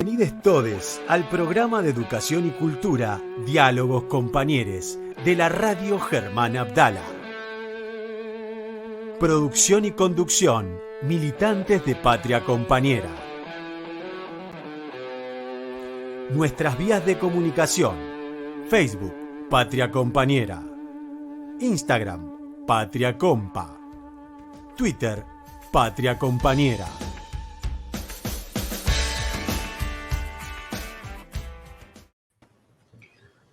Bienvenidos todes al programa de educación y cultura Diálogos Compañeres de la Radio Germán Abdala. Producción y conducción, militantes de Patria Compañera. Nuestras vías de comunicación: Facebook, Patria Compañera; Instagram, Patria Compa; Twitter, Patria Compañera.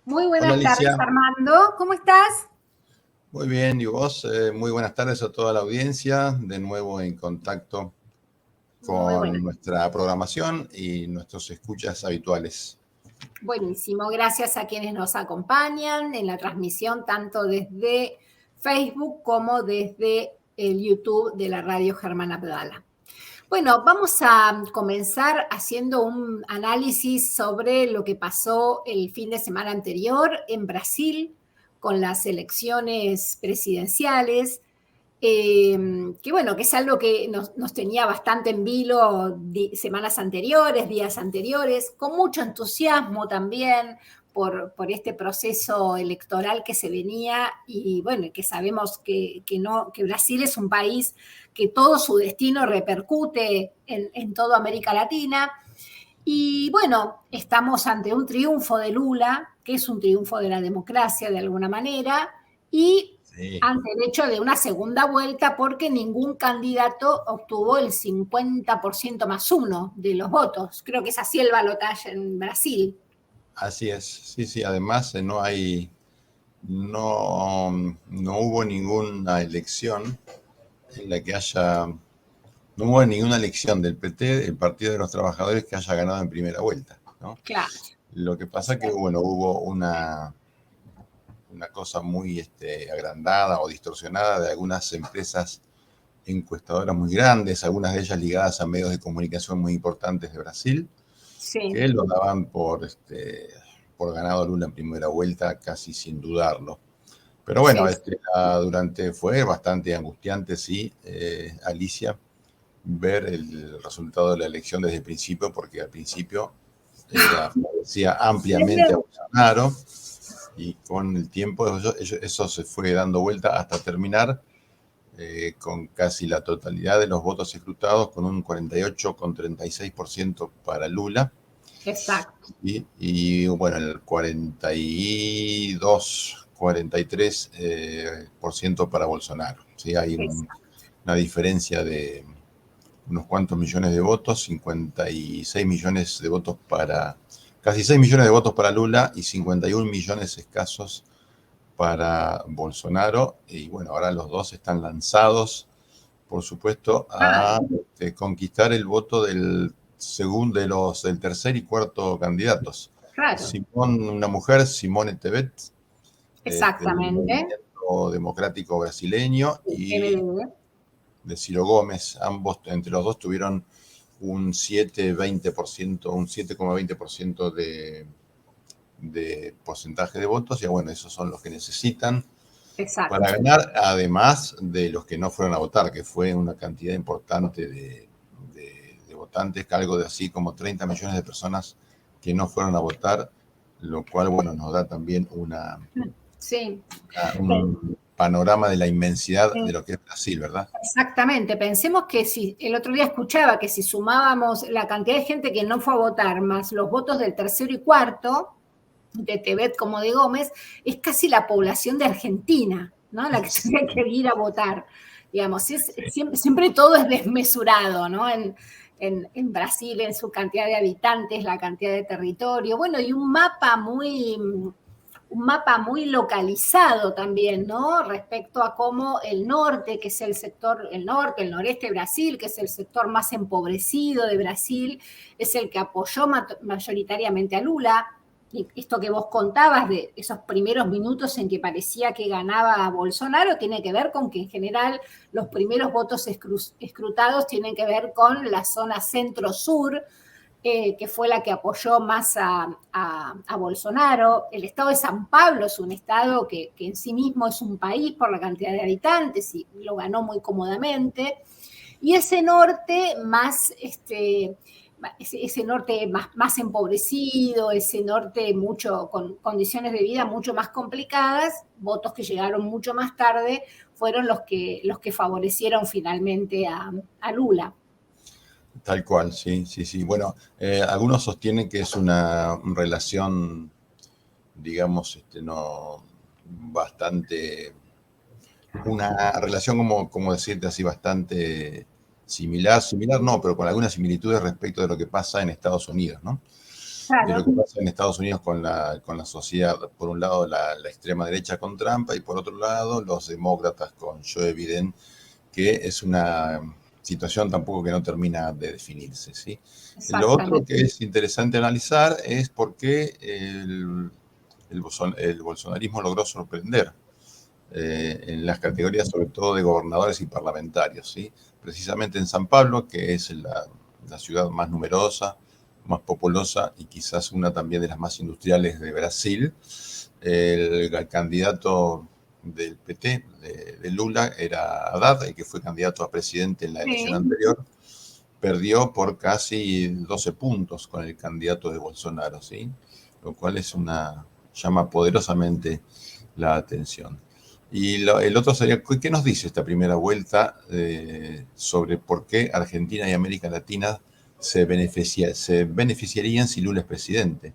Muy buenas tardes, Armando. ¿Cómo estás? Muy bien, y vos, muy buenas tardes a toda la audiencia, de nuevo en contacto con nuestra programación y nuestros escuchas habituales. Buenísimo, gracias a quienes nos acompañan en la transmisión, tanto desde Facebook como desde el YouTube de la Radio Germán Abdala. Bueno, vamos a comenzar haciendo un análisis sobre lo que pasó el fin de semana anterior en Brasil con las elecciones presidenciales, que es algo que nos tenía bastante en vilo semanas anteriores, días anteriores, con mucho entusiasmo también por este proceso electoral que se venía y que sabemos que Brasil es un país que todo su destino repercute en toda América Latina. Y estamos ante un triunfo de Lula, que es un triunfo de la democracia de alguna manera, y ante el hecho de una segunda vuelta, porque ningún candidato obtuvo el 50% más uno de los votos. Creo que es así el balotaje en Brasil. Así es, sí. Además, no hubo ninguna elección en la que no hubo ninguna elección del PT, el Partido de los Trabajadores, que haya ganado en primera vuelta, ¿no? Claro. Lo que pasa es que, hubo una cosa muy agrandada o distorsionada de algunas empresas encuestadoras muy grandes, algunas de ellas ligadas a medios de comunicación muy importantes de Brasil, que lo daban por ganado Lula en primera vuelta, casi sin dudarlo. Pero fue bastante angustiante, Alicia, ver el resultado de la elección desde el principio, porque al principio favorecía ampliamente a Bolsonaro, y con el tiempo eso se fue dando vuelta hasta terminar con casi la totalidad de los votos escrutados, con un 48,36% para Lula. Exacto. Y el 43% para Bolsonaro. ¿Sí? Hay una diferencia de unos cuantos millones de votos, 56 millones de votos casi 6 millones de votos para Lula y 51 millones escasos para Bolsonaro. Y ahora los dos están lanzados, por supuesto, a conquistar el voto del tercer y cuarto candidatos. Claro. Una mujer, Simone Tebet, exactamente, del Movimiento Democrático Brasileño, y de Ciro Gómez. Ambos, entre los dos, tuvieron un 7,20% de porcentaje de votos, y esos son los que necesitan para ganar, además de los que no fueron a votar, que fue una cantidad importante de votantes, algo de así como 30 millones de personas que no fueron a votar, lo cual, nos da también un panorama de la inmensidad de lo que es Brasil, ¿verdad? Exactamente. Pensemos que si el otro día escuchaba que si sumábamos la cantidad de gente que no fue a votar más los votos del tercero y cuarto, de Tebet como de Gómez, es casi la población de Argentina, ¿no? La que tiene que ir a votar. Digamos, siempre todo es desmesurado, ¿no? En Brasil, en su cantidad de habitantes, la cantidad de territorio, y un mapa muy localizado también, ¿no? Respecto a cómo el norte, que es el noreste de Brasil, que es el sector más empobrecido de Brasil, es el que apoyó mayoritariamente a Lula. Y esto que vos contabas de esos primeros minutos en que parecía que ganaba Bolsonaro tiene que ver con que en general los primeros votos escrutados tienen que ver con la zona centro-sur, que fue la que apoyó más a Bolsonaro. El estado de San Pablo es un estado que en sí mismo es un país por la cantidad de habitantes y lo ganó muy cómodamente. Y ese norte más ese norte más empobrecido, ese norte con condiciones de vida mucho más complicadas, votos que llegaron mucho más tarde, fueron los que favorecieron finalmente a Lula. Tal cual, sí. Bueno, algunos sostienen que es una relación, digamos, no bastante, una relación como decirte así, bastante similar no, pero con algunas similitudes respecto de lo que pasa en Estados Unidos, ¿no? Claro. De lo que pasa en Estados Unidos con la sociedad, por un lado la extrema derecha con Trump y por otro lado los demócratas con Joe Biden, que es una situación tampoco que no termina de definirse, ¿sí? Lo otro que es interesante analizar es por qué el bolsonarismo logró sorprender en las categorías sobre todo de gobernadores y parlamentarios, ¿sí? Precisamente en San Pablo, que es la ciudad más numerosa, más populosa y quizás una también de las más industriales de Brasil, el candidato del PT, de Lula, era Haddad, el que fue candidato a presidente en la elección anterior, perdió por casi 12 puntos con el candidato de Bolsonaro, ¿sí? Lo cual llama poderosamente la atención. Y el otro sería, ¿qué nos dice esta primera vuelta sobre por qué Argentina y América Latina se beneficiarían si Lula es presidente?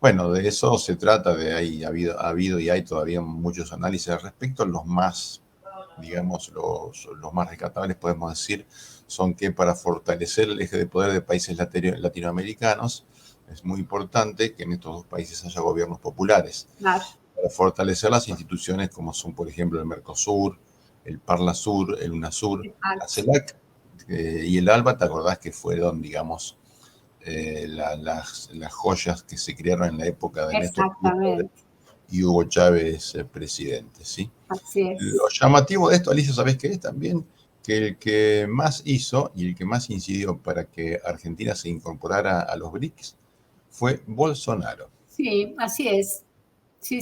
Bueno, de eso se trata, ha habido y hay todavía muchos análisis al respecto. Los más, digamos, los más rescatables, podemos decir, son que para fortalecer el eje de poder de países latinoamericanos, es muy importante que en estos dos países haya gobiernos populares. Claro. Para fortalecer las instituciones como son, por ejemplo, el Mercosur, el Parlasur, el UNASUR, la CELAC y el ALBA. ¿Te acordás que fueron, digamos, las joyas que se crearon en la época de Néstor Kirchner y Hugo Chávez presidente, ¿sí? Así es. Lo llamativo de esto, Alicia, ¿sabés qué es también? Que el que más hizo y el que más incidió para que Argentina se incorporara a los BRICS fue Bolsonaro. Sí, así es. Sí.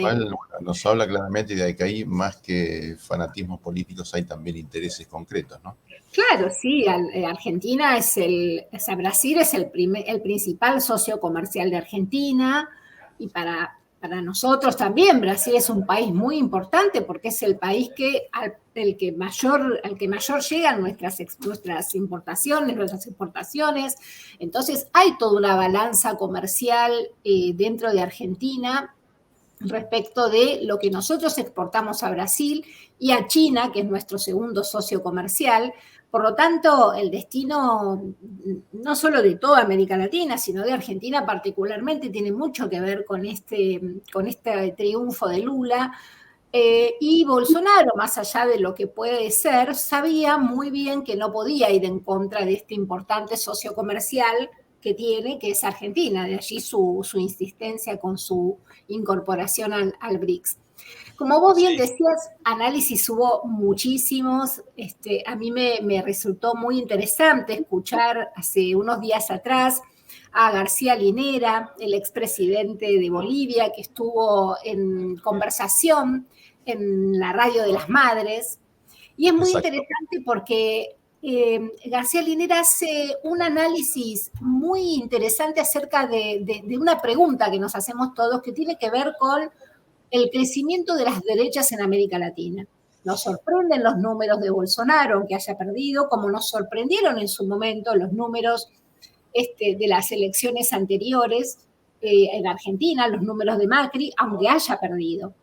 Bueno, nos habla claramente de que ahí, más que fanatismos políticos, hay también intereses concretos, ¿no? Claro, sí, Argentina Brasil es el principal socio comercial de Argentina y para nosotros también Brasil es un país muy importante porque es el país al que mayor llegan nuestras importaciones, nuestras exportaciones. Entonces hay toda una balanza comercial dentro de Argentina respecto de lo que nosotros exportamos a Brasil y a China, que es nuestro segundo socio comercial. Por lo tanto, el destino no solo de toda América Latina, sino de Argentina particularmente, tiene mucho que ver con este triunfo de Lula. Y Bolsonaro, más allá de lo que puede ser, sabía muy bien que no podía ir en contra de este importante socio comercial que tiene, que es Argentina, de allí su insistencia con su incorporación al BRICS. Como vos bien decías, análisis hubo muchísimos. A mí me resultó muy interesante escuchar hace unos días atrás a García Linera, el expresidente de Bolivia, que estuvo en conversación en la Radio de las Madres. Y es muy interesante porque García Linera hace un análisis muy interesante acerca de una pregunta que nos hacemos todos, que tiene que ver con el crecimiento de las derechas en América Latina. Nos sorprenden los números de Bolsonaro, aunque haya perdido, como nos sorprendieron en su momento los números de las elecciones anteriores en Argentina, los números de Macri, aunque haya perdido.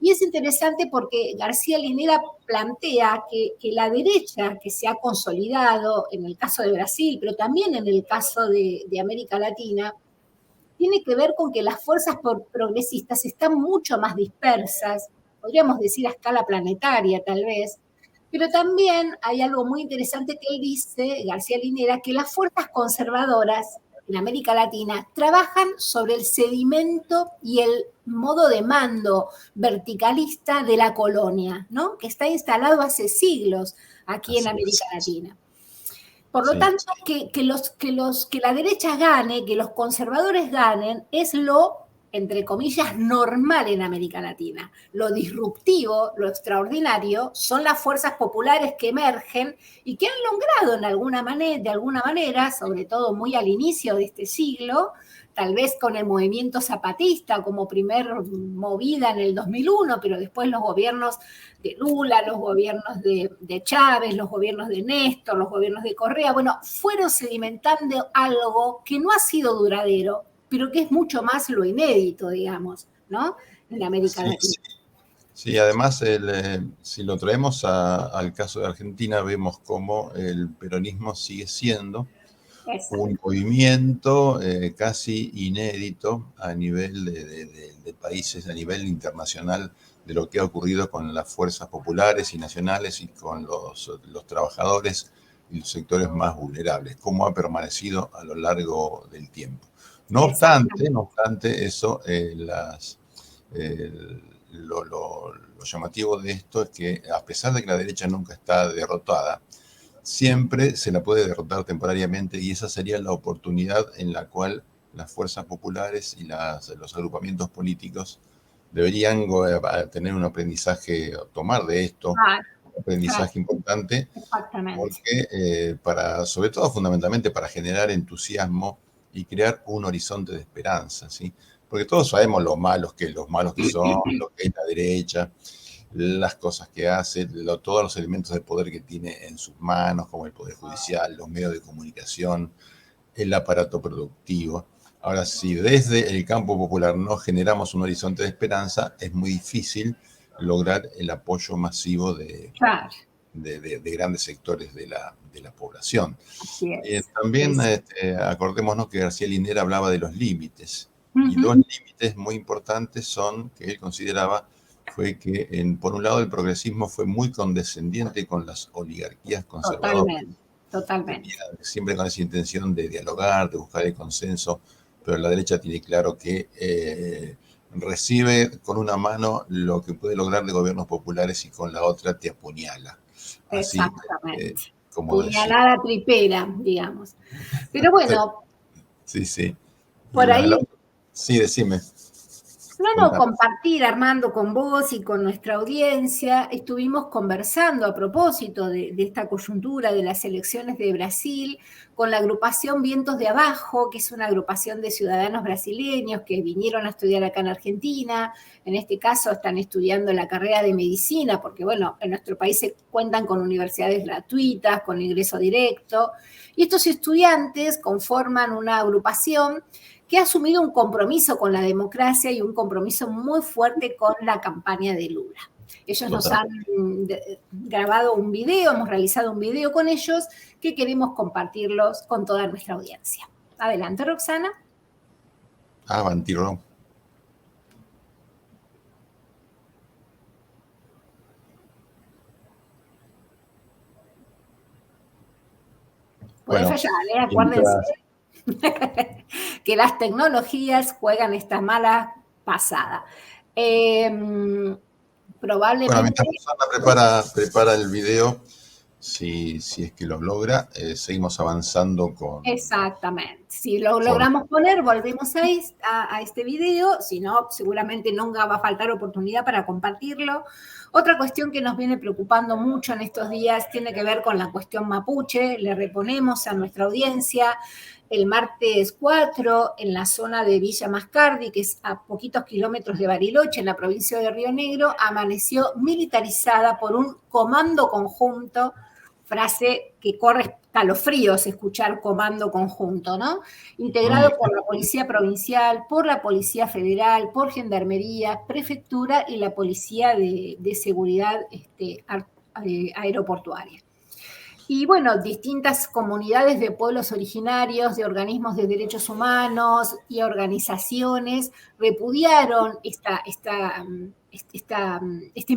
Y es interesante porque García Linera plantea que la derecha que se ha consolidado en el caso de Brasil, pero también en el caso de América Latina, tiene que ver con que las fuerzas progresistas están mucho más dispersas, podríamos decir a escala planetaria tal vez, pero también hay algo muy interesante que él dice, García Linera, que las fuerzas conservadoras en América Latina trabajan sobre el sedimento y el modo de mando verticalista de la colonia, ¿no? Que está instalado hace siglos aquí en América Latina. Por lo tanto, que la derecha gane, que los conservadores ganen, es lo entre comillas, normal en América Latina. Lo disruptivo, lo extraordinario, son las fuerzas populares que emergen y que han logrado de alguna manera, sobre todo muy al inicio de este siglo, tal vez con el movimiento zapatista como primer movida en el 2001, pero después los gobiernos de Lula, los gobiernos de Chávez, los gobiernos de Néstor, los gobiernos de Correa, bueno, fueron sedimentando algo que no ha sido duradero, pero que es mucho más lo inédito, digamos, ¿no? En América Latina. Sí, además, si lo traemos al caso de Argentina, vemos cómo el peronismo sigue siendo un movimiento casi inédito a nivel de países, a nivel internacional, de lo que ha ocurrido con las fuerzas populares y nacionales y con los trabajadores y los sectores más vulnerables, cómo ha permanecido a lo largo del tiempo. No obstante eso, lo llamativo de esto es que, a pesar de que la derecha nunca está derrotada, siempre se la puede derrotar temporariamente, y esa sería la oportunidad en la cual las fuerzas populares y los agrupamientos políticos deberían tener un aprendizaje, tomar de esto, un aprendizaje importante, porque sobre todo fundamentalmente para generar entusiasmo y crear un horizonte de esperanza, ¿sí? Porque todos sabemos los malos que son, lo que es la derecha, las cosas que hace, todos los elementos de poder que tiene en sus manos, como el Poder Judicial, los medios de comunicación, el aparato productivo. Ahora, si desde el campo popular no generamos un horizonte de esperanza, es muy difícil lograr el apoyo masivo de grandes sectores de la población. También acordémonos que García Linera hablaba de los límites, y dos límites muy importantes que él consideraba fue que, por un lado, el progresismo fue muy condescendiente con las oligarquías conservadoras. Totalmente. Siempre con esa intención de dialogar, de buscar el consenso, pero la derecha tiene claro que recibe con una mano lo que puede lograr de gobiernos populares y con la otra te apuñala. Así, exactamente. Puñalada tripera, digamos. Pero bueno. Sí. Por ahí. Sí, decime. Compartir, Armando, con vos y con nuestra audiencia. Estuvimos conversando a propósito de esta coyuntura de las elecciones de Brasil con la agrupación Vientos de Abajo, que es una agrupación de ciudadanos brasileños que vinieron a estudiar acá en Argentina. En este caso están estudiando la carrera de medicina, porque bueno, en nuestro país se cuentan con universidades gratuitas, con ingreso directo. Y estos estudiantes conforman una agrupación que ha asumido un compromiso con la democracia y un compromiso muy fuerte con la campaña de Lula. Ellos nos han grabado un video, hemos realizado un video con ellos que queremos compartirlos con toda nuestra audiencia. Adelante, Roxana. Avanti, Ro. Puede fallar, acuérdense. Que las tecnologías juegan esta mala pasada. Probablemente... Bueno, mientras Susana prepara el video, si es que lo logra, seguimos avanzando con... Exactamente. Si lo logramos poner, volvemos a este video. Si no, seguramente nunca va a faltar oportunidad para compartirlo. Otra cuestión que nos viene preocupando mucho en estos días tiene que ver con la cuestión mapuche. Le reponemos a nuestra audiencia. El martes 4, en la zona de Villa Mascardi, que es a poquitos kilómetros de Bariloche, en la provincia de Río Negro, amaneció militarizada por un comando conjunto, frase que corre escalofríos escuchar comando conjunto, ¿no? Integrado por la Policía Provincial, por la Policía Federal, por Gendarmería, Prefectura y la Policía de Seguridad Aeroportuaria. Y bueno, distintas comunidades de pueblos originarios, de organismos de derechos humanos y organizaciones repudiaron este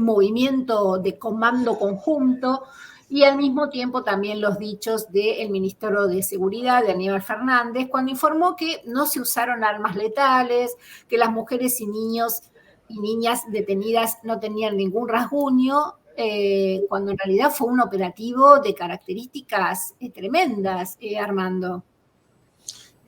movimiento de comando conjunto, y al mismo tiempo también los dichos del ministro de Seguridad, de Aníbal Fernández, cuando informó que no se usaron armas letales, que las mujeres y niños y niñas detenidas no tenían ningún rasguño, cuando en realidad fue un operativo de características tremendas, Armando.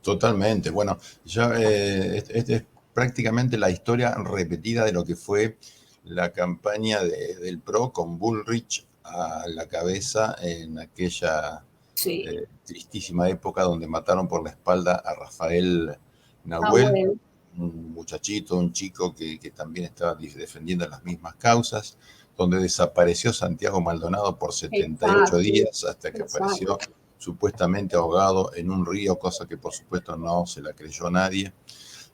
Totalmente. Bueno, ya este es prácticamente la historia repetida de lo que fue la campaña del PRO con Bullrich a la cabeza en aquella tristísima época donde mataron por la espalda a Rafael Nahuel, un muchachito, un chico que también estaba defendiendo las mismas causas, donde desapareció Santiago Maldonado por 78 días hasta que apareció supuestamente ahogado en un río, cosa que por supuesto no se la creyó nadie.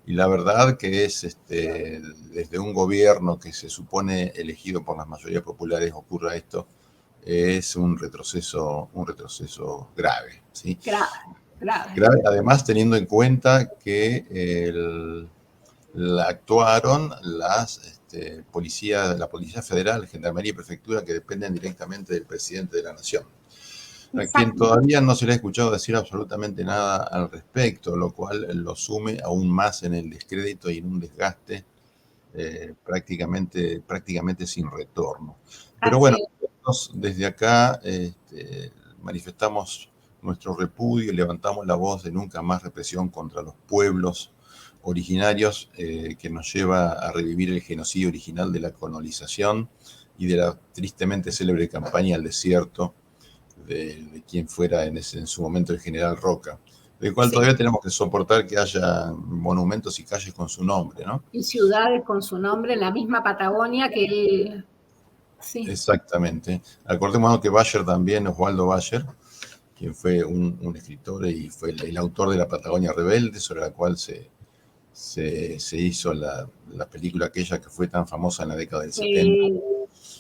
Y la verdad que es desde un gobierno que se supone elegido por las mayorías populares ocurra esto, es un retroceso grave, ¿sí? Grave, además teniendo en cuenta que actuaron la Policía Federal, Gendarmería y Prefectura, que dependen directamente del presidente de la Nación, a quien todavía no se le ha escuchado decir absolutamente nada al respecto, lo cual lo sume aún más en el descrédito y en un desgaste prácticamente sin retorno. Pero bueno, desde acá manifestamos nuestro repudio y levantamos la voz de nunca más represión contra los pueblos originarios, que nos lleva a revivir el genocidio original de la colonización y de la tristemente célebre campaña al desierto de quien fuera en su momento el general Roca, del cual todavía tenemos que soportar que haya monumentos y calles con su nombre, ¿no? Y ciudades con su nombre en la misma Patagonia que él. Sí. Exactamente. Acordémonos que Bayer también, Oswaldo Bayer, quien fue un escritor y fue el autor de La Patagonia Rebelde, sobre la cual se hizo la película aquella que fue tan famosa en la década del 70.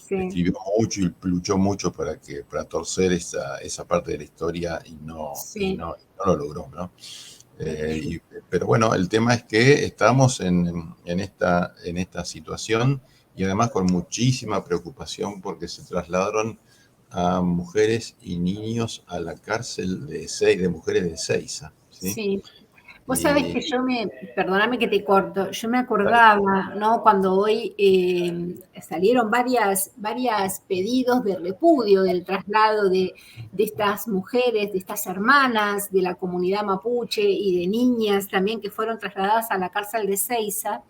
Escribió mucho y luchó mucho para torcer esa parte de la historia y no lo logró, ¿no? Pero bueno, el tema es que estamos en esta situación y además con muchísima preocupación porque se trasladaron a mujeres y niños a la cárcel de mujeres de Ezeiza, ¿sí? Sí. Vos sabés que perdóname que te corto, yo me acordaba, ¿no? Cuando hoy salieron varias pedidos de repudio del traslado de estas mujeres, de estas hermanas de la comunidad mapuche y de niñas también que fueron trasladadas a la cárcel de Ezeiza.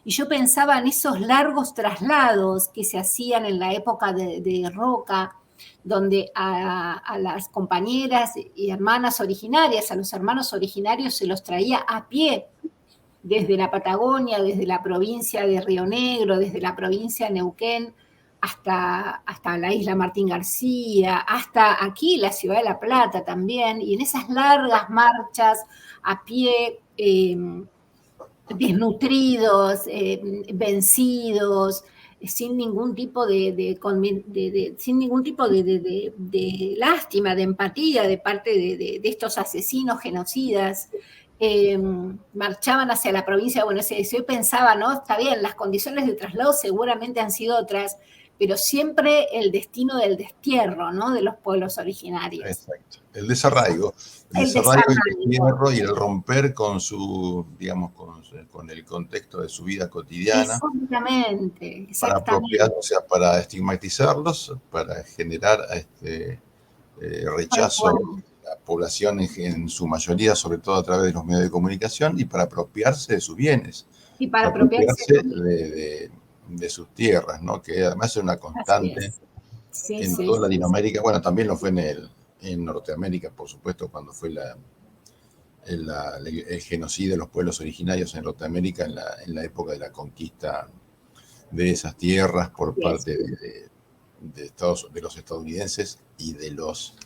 Y yo pensaba en esos largos traslados que se hacían en la época de Roca, donde a las compañeras y hermanas originarias, a los hermanos originarios se los traía a pie desde la Patagonia, desde la provincia de Río Negro, desde la provincia de Neuquén, hasta la isla Martín García, hasta aquí, la ciudad de La Plata también, y en esas largas marchas a pie, desnutridos, vencidos, sin ningún tipo de lástima, de empatía de parte de estos asesinos genocidas, marchaban hacia la provincia de Buenos Aires. Yo pensaba, ¿no? Está bien, las condiciones de traslado seguramente han sido otras, pero siempre el destino del destierro, ¿no? De los pueblos originarios. Exacto. El desarraigo. El destierro y el romper con con el contexto de su vida cotidiana. Exactamente. Para apropiar, para estigmatizarlos, para generar rechazo a la población en su mayoría, sobre todo a través de los medios de comunicación, y para apropiarse de sus bienes. Y para apropiarse de sus tierras, ¿no? Que además es una constante en toda Latinoamérica. Bueno, también lo fue en Norteamérica, por supuesto, cuando fue el genocidio de los pueblos originarios en Norteamérica en la época de la conquista de esas tierras por parte de los estadounidenses y de los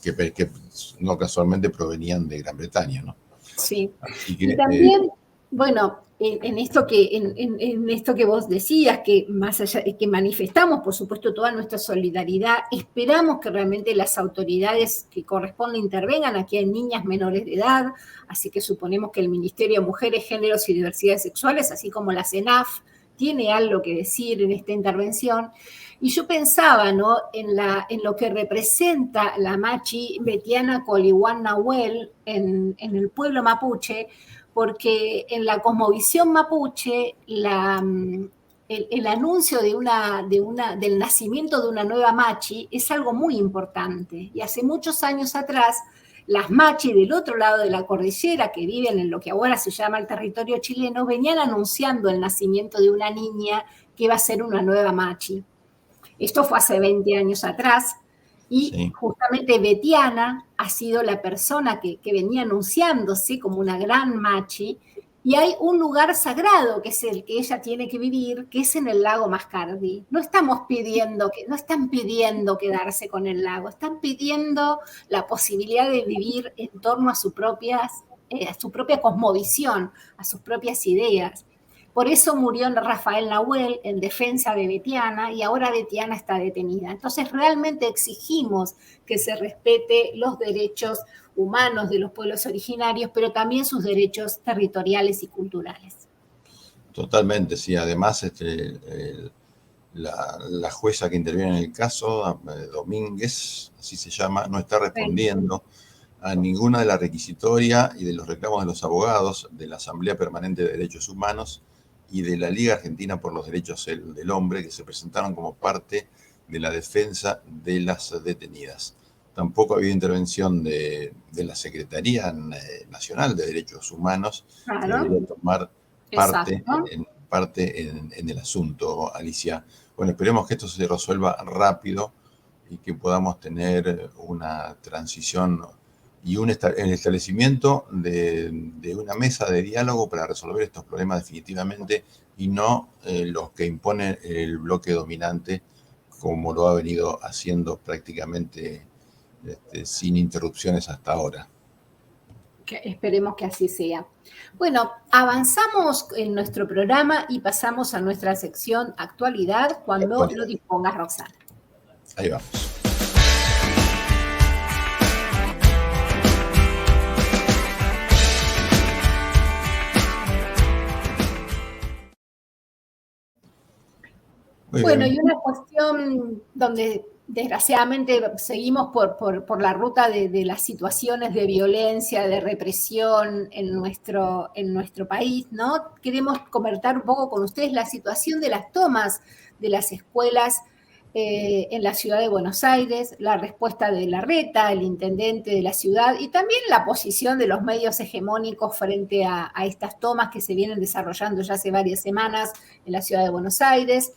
que no casualmente provenían de Gran Bretaña, ¿no? Sí. Y también, bueno, en esto que vos decías, que más allá que manifestamos, por supuesto, toda nuestra solidaridad, esperamos que realmente las autoridades que corresponden intervengan. Aquí hay niñas menores de edad, así que suponemos que el Ministerio de Mujeres, Géneros y Diversidades Sexuales, así como la CENAF, tiene algo que decir en esta intervención. Y yo pensaba, ¿no?, en lo que representa la Machi Betiana Colihuán Nahuel en el pueblo mapuche, porque en la cosmovisión mapuche el anuncio del nacimiento de una nueva Machi es algo muy importante. Y hace muchos años atrás las machi del otro lado de la cordillera, que viven en lo que ahora se llama el territorio chileno, venían anunciando el nacimiento de una niña que iba a ser una nueva machi. Esto fue hace 20 años atrás, y Sí. justamente Betiana ha sido la persona que venía anunciándose como una gran machi, y hay un lugar sagrado que es el que ella tiene que vivir, que es en el lago Mascardi. No están pidiendo quedarse con el lago, están pidiendo la posibilidad de vivir en torno a su propia cosmovisión, a sus propias ideas. Por eso murió Rafael Nahuel en defensa de Betiana, y ahora Betiana está detenida. Entonces realmente exigimos que se respete los derechos humanos de los pueblos originarios, pero también sus derechos territoriales y culturales. Totalmente, sí. Además, la jueza que interviene en el caso, Domínguez, así se llama, no está respondiendo a ninguna de la requisitoria y de los reclamos de los abogados de la Asamblea Permanente de Derechos Humanos y de la Liga Argentina por los Derechos del Hombre, que se presentaron como parte de la defensa de las detenidas. Tampoco ha habido intervención de la Secretaría Nacional de Derechos Humanos, Claro. que debería tomar parte en el asunto, Alicia. Bueno, esperemos que esto se resuelva rápido y que podamos tener una transición y el establecimiento de una mesa de diálogo para resolver estos problemas definitivamente, y no los que impone el bloque dominante, como lo ha venido haciendo prácticamente sin interrupciones hasta ahora. Esperemos que así sea. Bueno, avanzamos en nuestro programa y pasamos a nuestra sección Actualidad cuando lo dispongas, Roxana. Ahí vamos. Bueno, y una cuestión donde desgraciadamente seguimos por la ruta de las situaciones de violencia, de represión en nuestro país, ¿no? Queremos comentar un poco con ustedes la situación de las tomas de las escuelas en la ciudad de Buenos Aires, la respuesta de Larreta, el intendente de la ciudad, y también la posición de los medios hegemónicos frente a estas tomas que se vienen desarrollando ya hace varias semanas en la ciudad de Buenos Aires.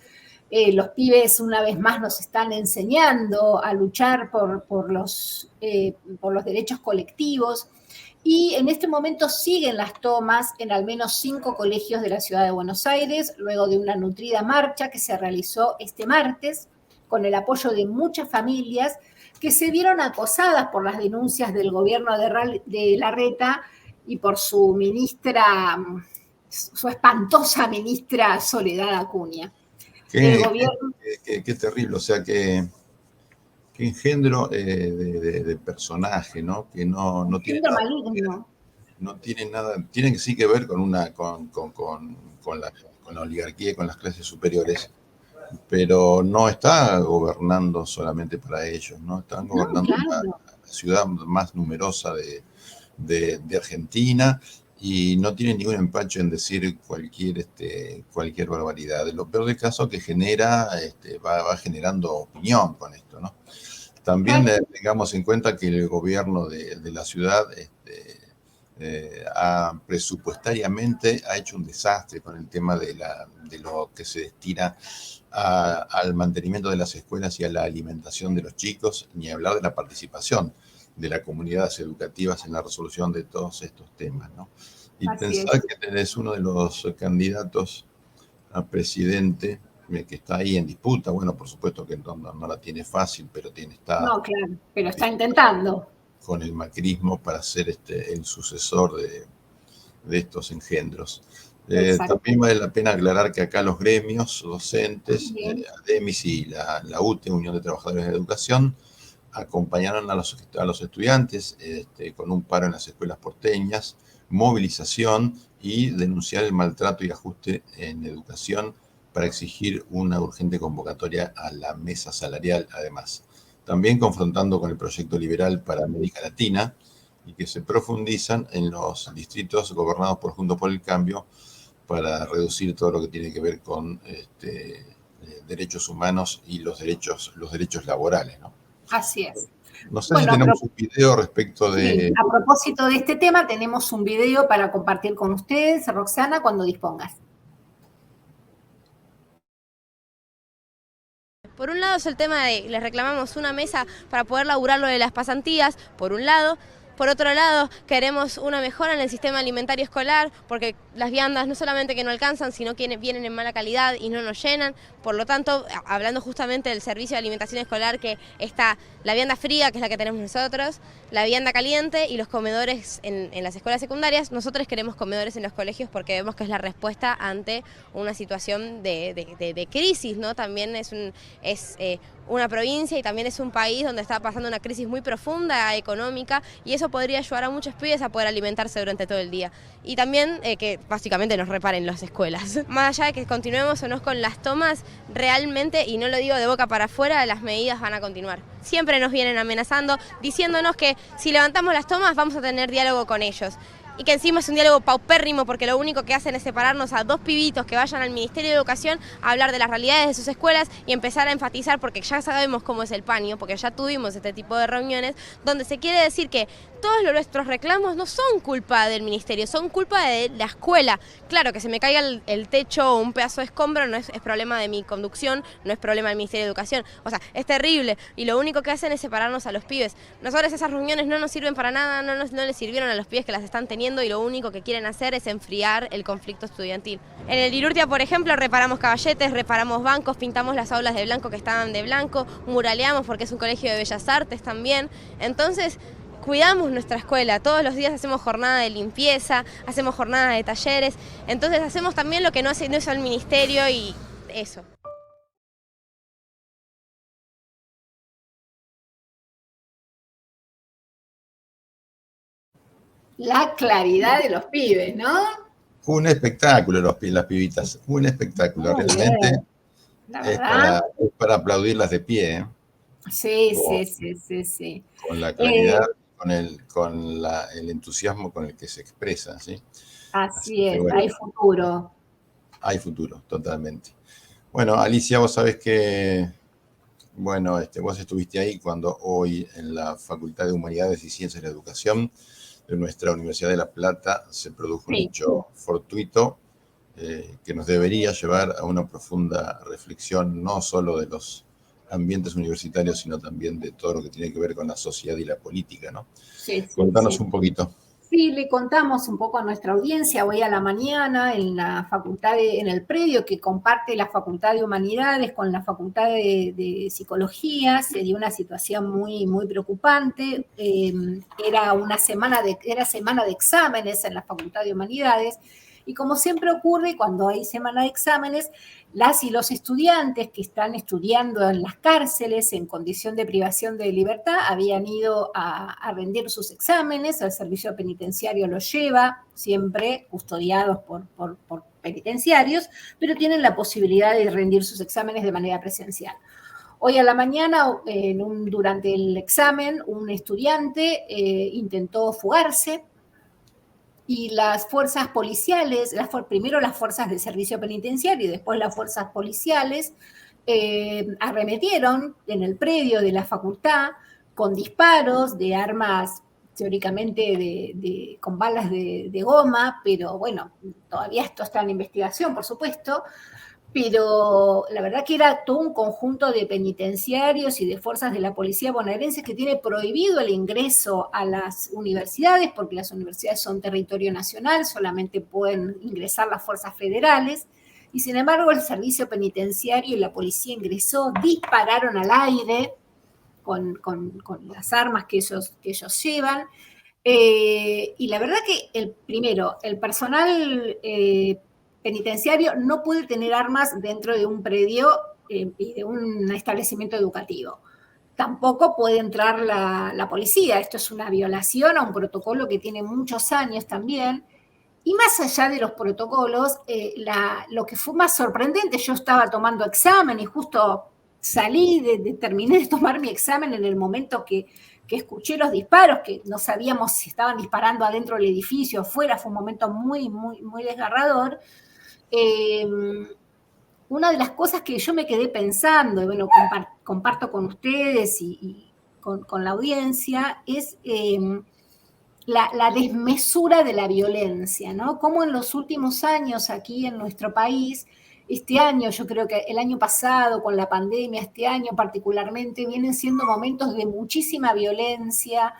Los pibes una vez más nos están enseñando a luchar por los derechos colectivos, y en este momento siguen las tomas en al menos 5 colegios de la ciudad de Buenos Aires, luego de una nutrida marcha que se realizó este martes con el apoyo de muchas familias que se vieron acosadas por las denuncias del gobierno de Larreta y por su ministra, su espantosa ministra Soledad Acuña. Qué terrible, o sea, qué engendro de personaje, ¿no? Que no tiene nada, maligno. No tiene nada, tiene que sí que ver con la oligarquía y con las clases superiores, pero no está gobernando solamente para ellos, ¿no? Están gobernando la ciudad más numerosa de Argentina, y no tiene ningún empacho en decir cualquier barbaridad. Lo peor del caso es que va generando opinión con esto, ¿no? También tengamos en cuenta que el gobierno de la ciudad presupuestariamente ha hecho un desastre con el tema de lo que se destina al mantenimiento de las escuelas y a la alimentación de los chicos, ni hablar de la participación de las comunidades educativas en la resolución de todos estos temas, ¿no? Y pensar que tenés uno de los candidatos a presidente que está ahí en disputa, bueno, por supuesto que no la tiene fácil, pero está intentando. Con el macrismo para ser el sucesor de estos engendros. También vale la pena aclarar que acá los gremios docentes, ADEMIS y la UTE, Unión de Trabajadores de Educación, acompañaron a los estudiantes con un paro en las escuelas porteñas, movilización y denunciar el maltrato y ajuste en educación para exigir una urgente convocatoria a la mesa salarial, además. También confrontando con el proyecto liberal para América Latina, y que se profundizan en los distritos gobernados por Juntos por el Cambio para reducir todo lo que tiene que ver con derechos humanos y los derechos laborales, ¿no? Así es. No sé si Bueno, tenemos un video respecto sí, de... a propósito de este tema, tenemos un video para compartir con ustedes, Roxana, cuando dispongas. Por un lado es el tema de, les reclamamos una mesa para poder laburar lo de las pasantías, por un lado. Por otro lado, queremos una mejora en el sistema alimentario escolar, porque las viandas no solamente que no alcanzan, sino que vienen en mala calidad y no nos llenan. Por lo tanto, hablando justamente del servicio de alimentación escolar, que está la vianda fría, que es la que tenemos nosotros, la vianda caliente y los comedores en las escuelas secundarias. Nosotros queremos comedores en los colegios porque vemos que es la respuesta ante una situación de crisis, ¿no? También es una provincia y también es un país donde está pasando una crisis muy profunda económica, y eso podría ayudar a muchos pibes a poder alimentarse durante todo el día. Y también que básicamente nos reparen las escuelas. Más allá de que continuemos o no con las tomas, realmente, y no lo digo de boca para afuera, las medidas van a continuar. Siempre nos vienen amenazando, diciéndonos que si levantamos las tomas vamos a tener diálogo con ellos. Y que encima es un diálogo paupérrimo, porque lo único que hacen es separarnos a dos pibitos que vayan al Ministerio de Educación a hablar de las realidades de sus escuelas y empezar a enfatizar, porque ya sabemos cómo es el paño, porque ya tuvimos este tipo de reuniones donde se quiere decir que todos nuestros reclamos no son culpa del ministerio, son culpa de la escuela. Claro, que se me caiga el techo o un pedazo de escombro no es problema de mi conducción, no es problema del Ministerio de Educación. O sea, es terrible, y lo único que hacen es separarnos a los pibes. Nosotros esas reuniones no nos sirven para nada, no les sirvieron a los pibes que las están teniendo, y lo único que quieren hacer es enfriar el conflicto estudiantil. En el Irurtia, por ejemplo, reparamos caballetes, reparamos bancos, pintamos las aulas de blanco que estaban de blanco, muraleamos porque es un colegio de bellas artes también. Entonces, cuidamos nuestra escuela, todos los días hacemos jornada de limpieza, hacemos jornada de talleres, entonces hacemos también lo que no hace el ministerio, y eso. La claridad de los pibes, ¿no? Un espectáculo las pibitas, un espectáculo, Muy realmente bien. La verdad. es para aplaudirlas de pie, ¿eh? Sí, Con, sí. con la claridad, el entusiasmo con el que se expresan, ¿sí? Así Así que es, bueno, hay futuro. hay futuro, totalmente. Bueno, Alicia, vos sabés que, bueno, vos estuviste ahí cuando hoy en la Facultad de Humanidades y Ciencias de la Educación de nuestra Universidad de La Plata se produjo un hecho fortuito que nos debería llevar a una profunda reflexión, no solo de los ambientes universitarios, sino también de todo lo que tiene que ver con la sociedad y la política, ¿no? Sí. Contanos un poquito. Sí, le contamos un poco a nuestra audiencia hoy a la mañana en la facultad, en el predio que comparte la Facultad de Humanidades con la Facultad de Psicología. Se dio una situación muy, muy preocupante. Era semana de exámenes en la Facultad de Humanidades, y como siempre ocurre cuando hay semana de exámenes, las y los estudiantes que están estudiando en las cárceles en condición de privación de libertad habían ido a rendir sus exámenes. El servicio penitenciario los lleva, siempre custodiados por penitenciarios, pero tienen la posibilidad de rendir sus exámenes de manera presencial. Hoy a la mañana, durante el examen, un estudiante intentó fugarse, y las fuerzas policiales, primero las fuerzas de servicio penitenciario y después las fuerzas policiales, arremetieron en el predio de la facultad con disparos de armas teóricamente con balas de goma, pero bueno, todavía esto está en investigación, por supuesto. Pero la verdad que era todo un conjunto de penitenciarios y de fuerzas de la policía bonaerense que tiene prohibido el ingreso a las universidades, porque las universidades son territorio nacional, solamente pueden ingresar las fuerzas federales, y sin embargo el servicio penitenciario y la policía ingresó, dispararon al aire con las armas que ellos llevan, y la verdad que el personal penitenciario no puede tener armas dentro de un predio y de un establecimiento educativo. Tampoco puede entrar la policía. Esto es una violación a un protocolo que tiene muchos años también. Y más allá de los protocolos, lo que fue más sorprendente, yo estaba tomando examen y justo terminé de tomar mi examen en el momento que escuché los disparos, que no sabíamos si estaban disparando adentro del edificio o fuera. Fue un momento muy, muy, muy desgarrador. Una de las cosas que yo me quedé pensando, y bueno, comparto con ustedes y con la audiencia es la desmesura de la violencia, ¿no? Cómo en los últimos años aquí en nuestro país, este año, yo creo que el año pasado con la pandemia, este año particularmente, vienen siendo momentos de muchísima violencia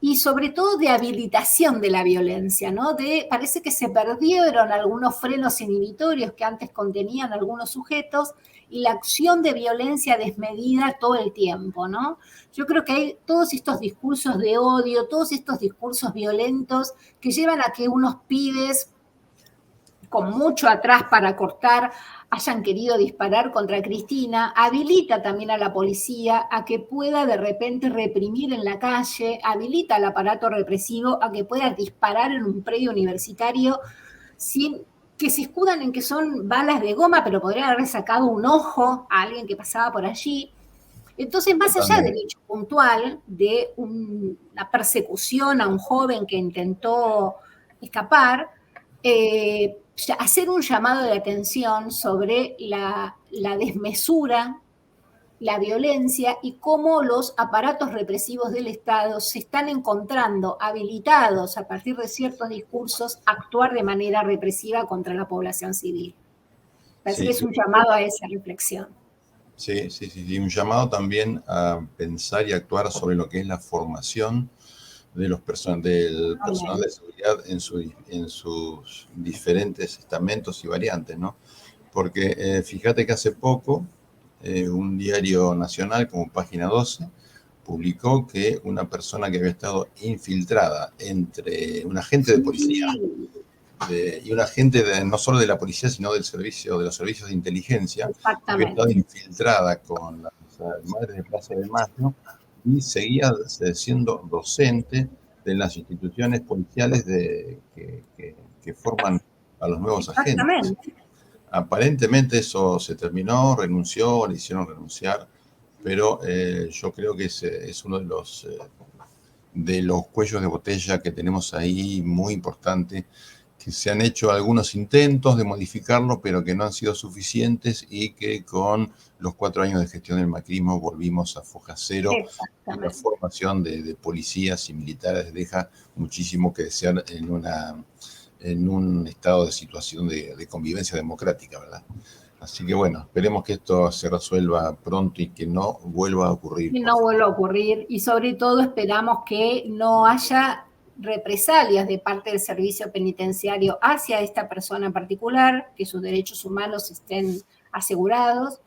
y sobre todo de habilitación de la violencia, ¿no? Parece que se perdieron algunos frenos inhibitorios que antes contenían algunos sujetos y la acción de violencia desmedida todo el tiempo, ¿no? Yo creo que hay todos estos discursos de odio, todos estos discursos violentos que llevan a que unos pibes con mucho atrás para cortar hayan querido disparar contra Cristina, habilita también a la policía a que pueda de repente reprimir en la calle, habilita al aparato represivo a que pueda disparar en un predio universitario sin que se escudan en que son balas de goma, pero podrían haber sacado un ojo a alguien que pasaba por allí. Entonces, más allá del hecho puntual de una persecución a un joven que intentó escapar, hacer un llamado de atención sobre la desmesura, la violencia y cómo los aparatos represivos del Estado se están encontrando habilitados a partir de ciertos discursos a actuar de manera represiva contra la población civil. Parece que es un llamado a esa reflexión. Sí, y un llamado también a pensar y actuar sobre lo que es la formación de del personal de seguridad en sus diferentes estamentos y variantes, ¿no? Porque fíjate que hace poco un diario nacional como Página 12 publicó que una persona que había estado infiltrada entre un agente de policía y un agente no solo de la policía, sino de los servicios de inteligencia, había estado infiltrada con las madres de Plaza de Mayo y seguía siendo docente de las instituciones policiales que forman a los nuevos agentes. Aparentemente eso se terminó, renunció, le hicieron renunciar, pero yo creo que es uno de los cuellos de botella que tenemos ahí muy importante, que se han hecho algunos intentos de modificarlo, pero que no han sido suficientes y que con los 4 años de gestión del macrismo volvimos a foja cero. Y la formación de policías y militares deja muchísimo que desear en un estado de situación de convivencia democrática, ¿verdad? Así que bueno, esperemos que esto se resuelva pronto y que no vuelva a ocurrir. Que no vuelva a ocurrir y sobre todo esperamos que no haya represalias de parte del servicio penitenciario hacia esta persona en particular, que sus derechos humanos estén asegurados,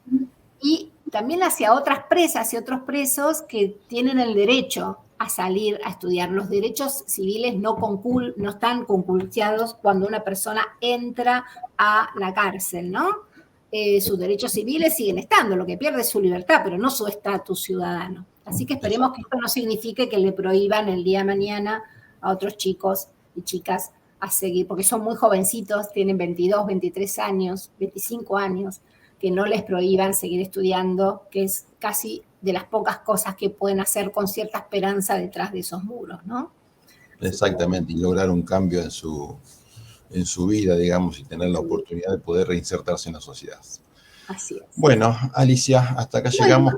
y también hacia otras presas y otros presos que tienen el derecho a salir a estudiar. Los derechos civiles no están conculcados cuando una persona entra a la cárcel, ¿no? Sus derechos civiles siguen estando, lo que pierde es su libertad, pero no su estatus ciudadano. Así que esperemos que esto no signifique que le prohíban el día de mañana a otros chicos y chicas a seguir, porque son muy jovencitos, tienen 22, 23 años, 25 años, que no les prohíban seguir estudiando, que es casi de las pocas cosas que pueden hacer con cierta esperanza detrás de esos muros, ¿no? Exactamente, y lograr un cambio en su vida, digamos, y tener la oportunidad de poder reinsertarse en la sociedad. Así es. Bueno, Alicia, hasta acá llegamos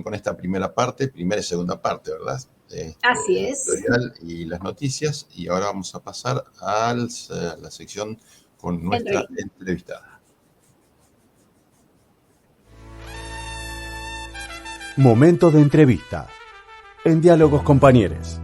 con esta primera y segunda parte, ¿verdad? Así es. Y las noticias, y ahora vamos a pasar a la sección con nuestra entrevistada. Momento de entrevista en Diálogos Compañeros.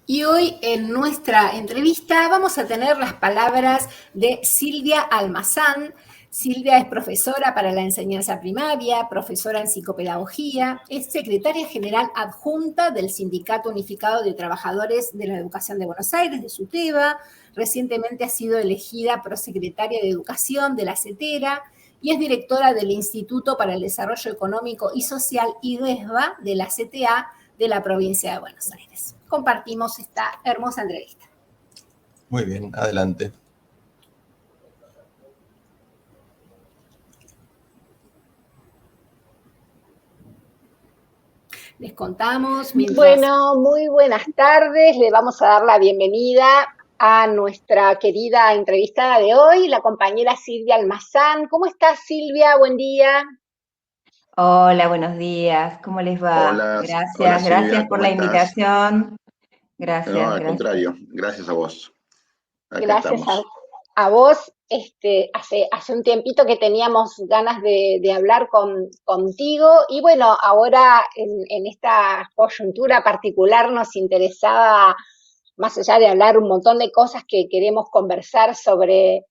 Y hoy en nuestra entrevista vamos a tener las palabras de Silvia Almazán. Silvia es profesora para la enseñanza primaria, profesora en psicopedagogía, es secretaria general adjunta del Sindicato Unificado de Trabajadores de la Educación de Buenos Aires, de SUTEBA. Recientemente ha sido elegida prosecretaria de Educación de la CETERA y es directora del Instituto para el Desarrollo Económico y Social, IDESBA, de la CTA de la provincia de Buenos Aires. Compartimos esta hermosa entrevista. Muy bien, adelante. Les contamos. Bueno, muy buenas tardes. Le vamos a dar la bienvenida a nuestra querida entrevistada de hoy, la compañera Silvia Almazán. ¿Cómo estás, Silvia? Buen día. Hola, buenos días. ¿Cómo les va? Hola, hola Gracias, gracias Silvia, por ¿cómo la estás? invitación. No, Gracias, al gracias. contrario, gracias a vos. Acá Gracias estamos. a vos. Hace un tiempito que teníamos ganas de hablar contigo y bueno, ahora en esta coyuntura particular nos interesaba, más allá de hablar un montón de cosas que queremos conversar sobre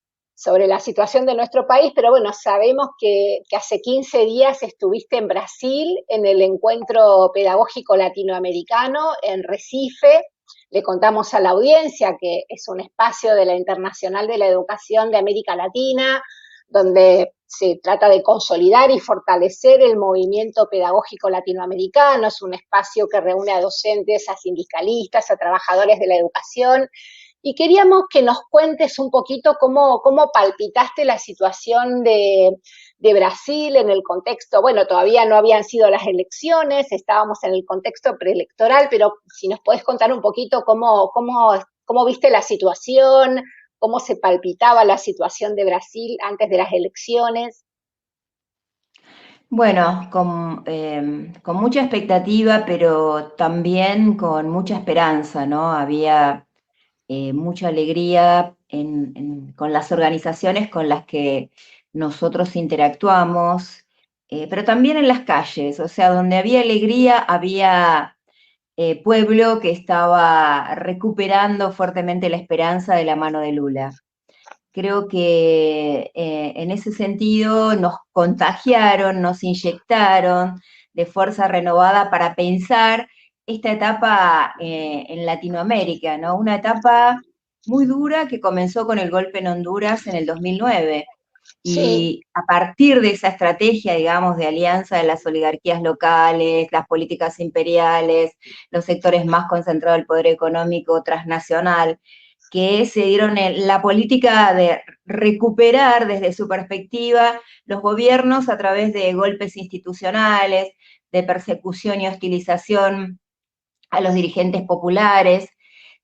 la situación de nuestro país, pero bueno, sabemos que hace 15 días estuviste en Brasil en el Encuentro Pedagógico Latinoamericano en Recife. Le contamos a la audiencia que es un espacio de la Internacional de la Educación de América Latina, donde se trata de consolidar y fortalecer el movimiento pedagógico latinoamericano. Es un espacio que reúne a docentes, a sindicalistas, a trabajadores de la educación. Y queríamos que nos cuentes un poquito cómo palpitaste la situación de Brasil en el contexto, bueno, todavía no habían sido las elecciones, estábamos en el contexto preelectoral, pero si nos podés contar un poquito cómo viste la situación, cómo se palpitaba la situación de Brasil antes de las elecciones. Bueno, con mucha expectativa, pero también con mucha esperanza, ¿no? Había mucha alegría con las organizaciones con las que nosotros interactuamos, pero también en las calles, o sea, donde había alegría, había pueblo que estaba recuperando fuertemente la esperanza de la mano de Lula. Creo que en ese sentido nos contagiaron, nos inyectaron de fuerza renovada para pensar esta etapa en Latinoamérica, ¿no? Una etapa muy dura que comenzó con el golpe en Honduras en el 2009. Sí, Y a partir de esa estrategia, digamos, de alianza de las oligarquías locales, las políticas imperiales, los sectores más concentrados del poder económico transnacional, que se dieron en la política de recuperar desde su perspectiva los gobiernos a través de golpes institucionales, de persecución y hostilización a los dirigentes populares,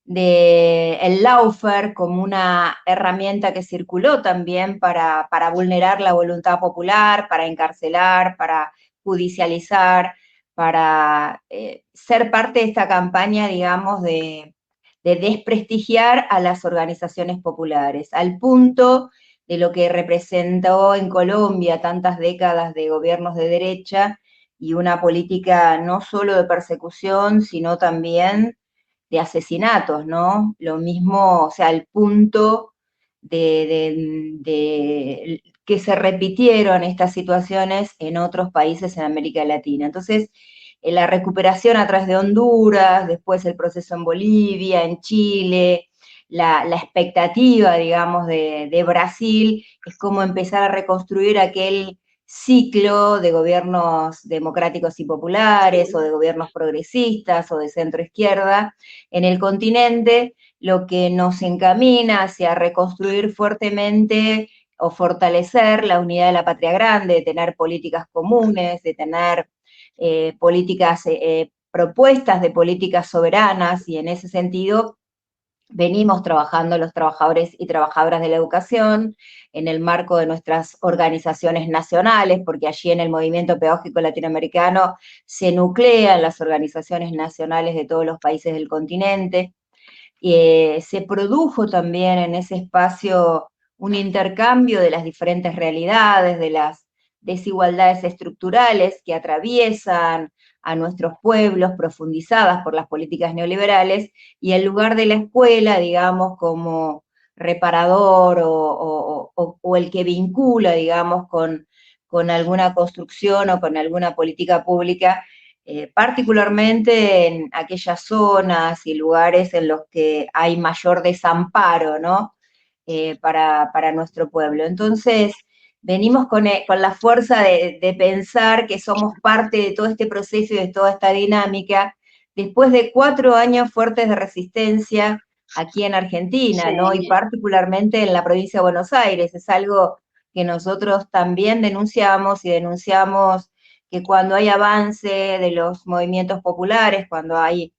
de el lawfare como una herramienta que circuló también para vulnerar la voluntad popular, para encarcelar, para judicializar, para ser parte de esta campaña, digamos, de desprestigiar a las organizaciones populares, al punto de lo que representó en Colombia tantas décadas de gobiernos de derecha y una política no solo de persecución, sino también de asesinatos, ¿no? Lo mismo, o sea, el punto de que se repitieron estas situaciones en otros países en América Latina. Entonces, la recuperación a través de Honduras, después el proceso en Bolivia, en Chile, la expectativa, digamos, de Brasil, es como empezar a reconstruir aquel ciclo de gobiernos democráticos y populares, o de gobiernos progresistas, o de centro izquierda, en el continente, lo que nos encamina hacia reconstruir fuertemente o fortalecer la unidad de la patria grande, de tener políticas comunes, de tener políticas, propuestas de políticas soberanas, y en ese sentido venimos trabajando los trabajadores y trabajadoras de la educación en el marco de nuestras organizaciones nacionales, porque allí en el movimiento pedagógico latinoamericano se nuclean las organizaciones nacionales de todos los países del continente. Se produjo también en ese espacio un intercambio de las diferentes realidades, de las desigualdades estructurales que atraviesan a nuestros pueblos, profundizadas por las políticas neoliberales, y el lugar de la escuela, digamos, como reparador o el que vincula, digamos, con alguna construcción o con alguna política pública, particularmente en aquellas zonas y lugares en los que hay mayor desamparo, ¿no? Para nuestro pueblo. Entonces, venimos con la fuerza de pensar que somos parte de todo este proceso y de toda esta dinámica, después de 4 años fuertes de resistencia aquí en Argentina, ¿no? Y sí. particularmente en la provincia de Buenos Aires. Es algo que nosotros también denunciamos, y denunciamos que cuando hay avance de los movimientos populares, cuando hay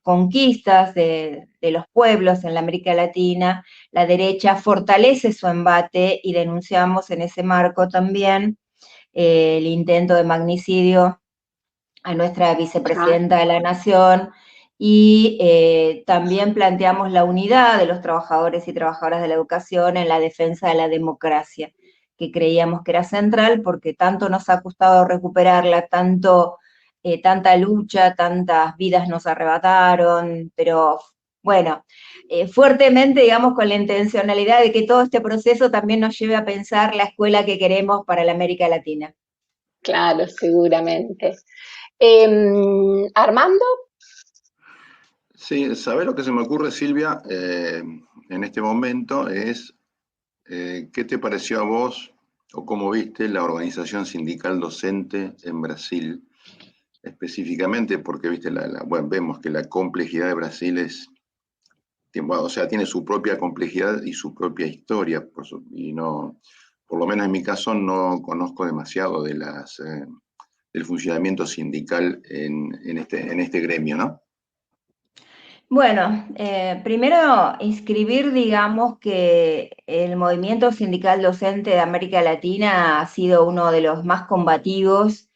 conquistas de los pueblos en la América Latina, la derecha fortalece su embate, y denunciamos en ese marco también el intento de magnicidio a nuestra vicepresidenta de la Nación, y también planteamos la unidad de los trabajadores y trabajadoras de la educación en la defensa de la democracia, que creíamos que era central porque tanto nos ha costado recuperarla, tanta lucha, tantas vidas nos arrebataron, pero bueno, fuertemente, digamos, con la intencionalidad de que todo este proceso también nos lleve a pensar la escuela que queremos para la América Latina. Claro, seguramente. Armando. Sí, ¿sabés lo que se me ocurre, Silvia? En este momento es, ¿qué te pareció a vos o cómo viste la organización sindical docente en Brasil? Específicamente porque, viste, bueno, vemos que la complejidad de Brasil o sea, tiene su propia complejidad y su propia historia, y no, por lo menos en mi caso no conozco demasiado del funcionamiento sindical en este gremio, ¿no? Bueno, primero inscribir, digamos, que el movimiento sindical docente de América Latina ha sido uno de los más combativos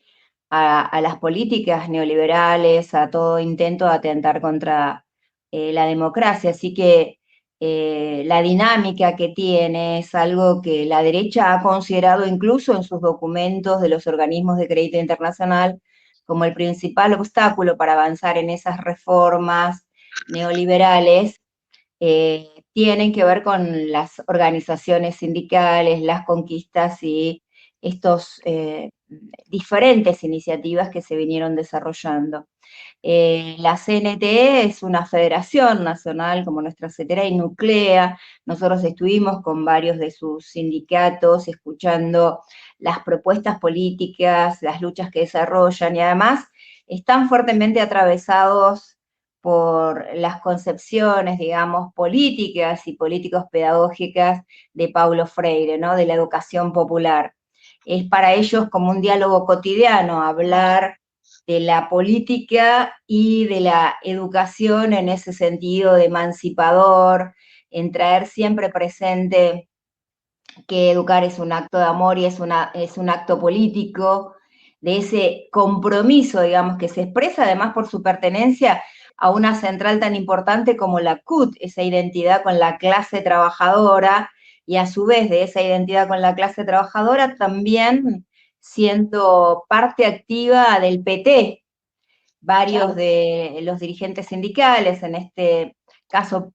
a las políticas neoliberales, a todo intento de atentar contra la democracia. Así que la dinámica que tiene es algo que la derecha ha considerado incluso en sus documentos de los organismos de crédito internacional como el principal obstáculo para avanzar en esas reformas neoliberales. Tienen que ver con las organizaciones sindicales, las conquistas y estos diferentes iniciativas que se vinieron desarrollando. La CNT es una federación nacional como nuestra CETERA y nuclea. Nosotros estuvimos con varios de sus sindicatos escuchando las propuestas políticas, las luchas que desarrollan, y además están fuertemente atravesados por las concepciones, digamos, políticas y políticos pedagógicas de Paulo Freire, ¿no? De la educación popular. Es para ellos como un diálogo cotidiano hablar de la política y de la educación en ese sentido de emancipador, en traer siempre presente que educar es un acto de amor y es un acto político, de ese compromiso, digamos, que se expresa además por su pertenencia a una central tan importante como la CUT, esa identidad con la clase trabajadora, y a su vez de esa identidad con la clase trabajadora también siendo parte activa del PT. Varios de los dirigentes sindicales, en este caso,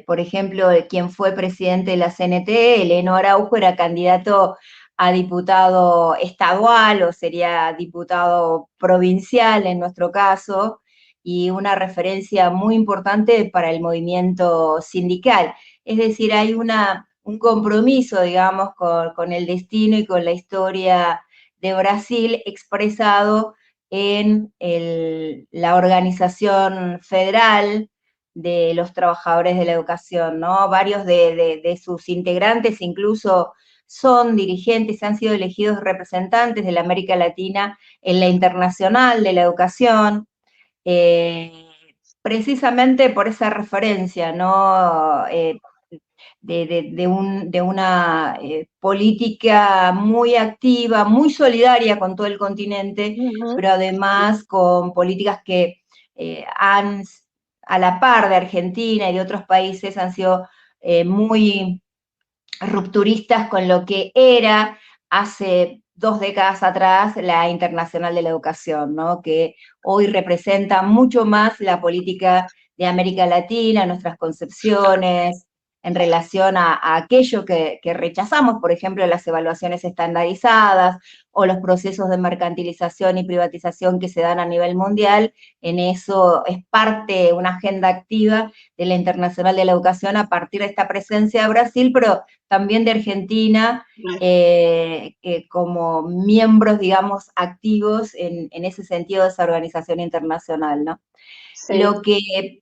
por ejemplo, quien fue presidente de la CNT, Eleno Araujo, era candidato a diputado estadual, o sería diputado provincial en nuestro caso, y una referencia muy importante para el movimiento sindical. Es decir, hay un compromiso, digamos, con el destino y con la historia de Brasil expresado en la organización federal de los trabajadores de la educación, ¿no? Varios de sus integrantes incluso son dirigentes, han sido elegidos representantes de la América Latina en la Internacional de la Educación, precisamente por esa referencia, ¿no? De una política muy activa, muy solidaria con todo el continente, pero además con políticas que han, a la par de Argentina y de otros países, han sido muy rupturistas con lo que era hace 2 décadas atrás la Internacional de la Educación, ¿no? Que hoy representa mucho más la política de América Latina, nuestras concepciones, en relación a aquello que rechazamos, por ejemplo, las evaluaciones estandarizadas o los procesos de mercantilización y privatización que se dan a nivel mundial. En eso es parte, una agenda activa de la Internacional de la Educación a partir de esta presencia de Brasil, pero también de Argentina, como miembros, digamos, activos en ese sentido de esa organización internacional, ¿no? Sí. Lo que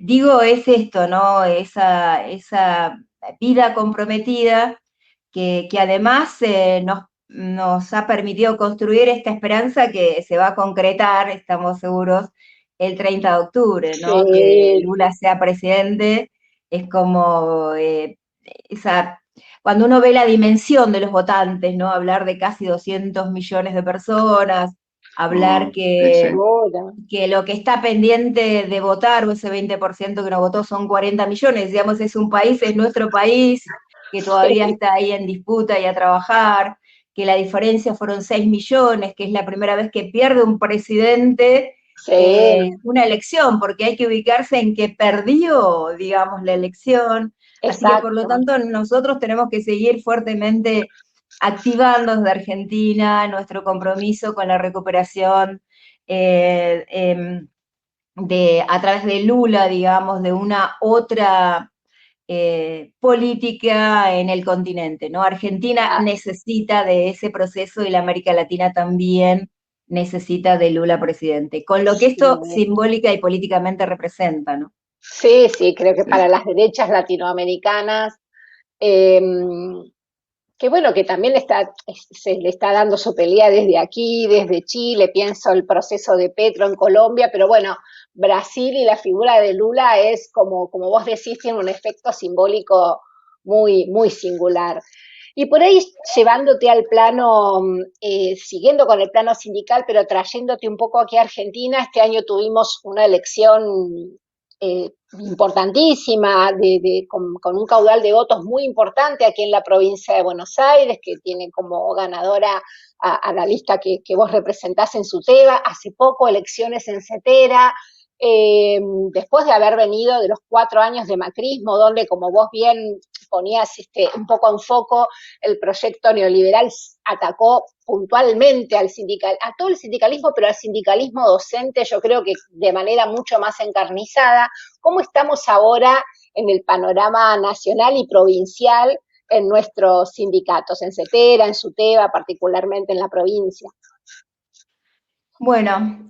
digo es esto, ¿no? Esa vida comprometida que además nos ha permitido construir esta esperanza que se va a concretar, estamos seguros, el 30 de octubre, ¿no? Que Lula sea presidente, es como esa cuando uno ve la dimensión de los votantes, ¿no? Hablar de casi 200 millones de personas, hablar que lo que está pendiente de votar, o ese 20% que no votó, son 40 millones, digamos, es un país, es nuestro país, que todavía está ahí en disputa y a trabajar, que la diferencia fueron 6 millones, que es la primera vez que pierde un presidente una elección, porque hay que ubicarse en que perdió, digamos, la elección. Así que, por lo tanto, nosotros tenemos que seguir fuertemente activando desde Argentina nuestro compromiso con la recuperación a través de Lula, digamos, de una otra política en el continente, ¿no? Argentina necesita de ese proceso y la América Latina también necesita de Lula presidente, con lo que esto simbólica y políticamente representa, ¿no? Sí, sí, creo que para las derechas latinoamericanas, que bueno, que también se le está dando su pelea desde aquí, desde Chile, pienso el proceso de Petro en Colombia, pero bueno, Brasil y la figura de Lula es, como vos decís, tiene un efecto simbólico muy, muy singular. Y por ahí, llevándote al plano, siguiendo con el plano sindical, pero trayéndote un poco aquí a Argentina, este año tuvimos una elección importantísima, con un caudal de votos muy importante aquí en la provincia de Buenos Aires, que tiene como ganadora a la lista que vos representás en SUTEBA, hace poco elecciones en CETERA, después de haber venido de los 4 años de macrismo, donde, como vos bien ponías un poco en foco, el proyecto neoliberal atacó puntualmente a todo el sindicalismo, pero al sindicalismo docente, yo creo que de manera mucho más encarnizada. ¿Cómo estamos ahora en el panorama nacional y provincial en nuestros sindicatos, en CETERA, en SUTEBA, particularmente en la provincia? Bueno,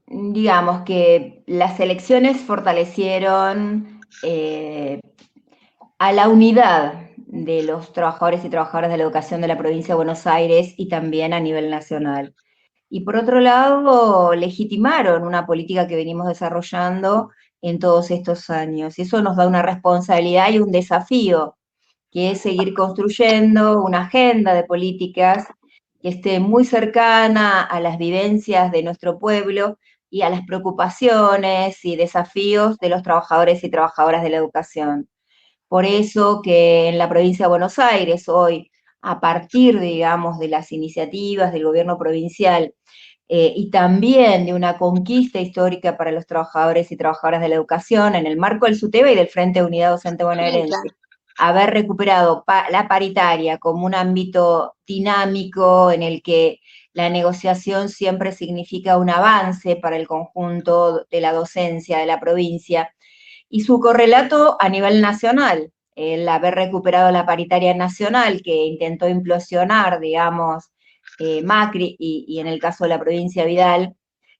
digamos que las elecciones fortalecieron a la unidad de los trabajadores y trabajadoras de la educación de la provincia de Buenos Aires y también a nivel nacional. Y por otro lado, legitimaron una política que venimos desarrollando en todos estos años. Y eso nos da una responsabilidad y un desafío, que es seguir construyendo una agenda de políticas que esté muy cercana a las vivencias de nuestro pueblo y a las preocupaciones y desafíos de los trabajadores y trabajadoras de la educación. Por eso que en la provincia de Buenos Aires hoy, a partir, digamos, de las iniciativas del gobierno provincial y también de una conquista histórica para los trabajadores y trabajadoras de la educación en el marco del SUTEBA y del Frente de Unidad Docente Bonaerense, haber recuperado la paritaria como un ámbito dinámico en el que la negociación siempre significa un avance para el conjunto de la docencia de la provincia, y su correlato a nivel nacional, el haber recuperado la paritaria nacional que intentó implosionar, digamos, Macri y en el caso de la provincia Vidal,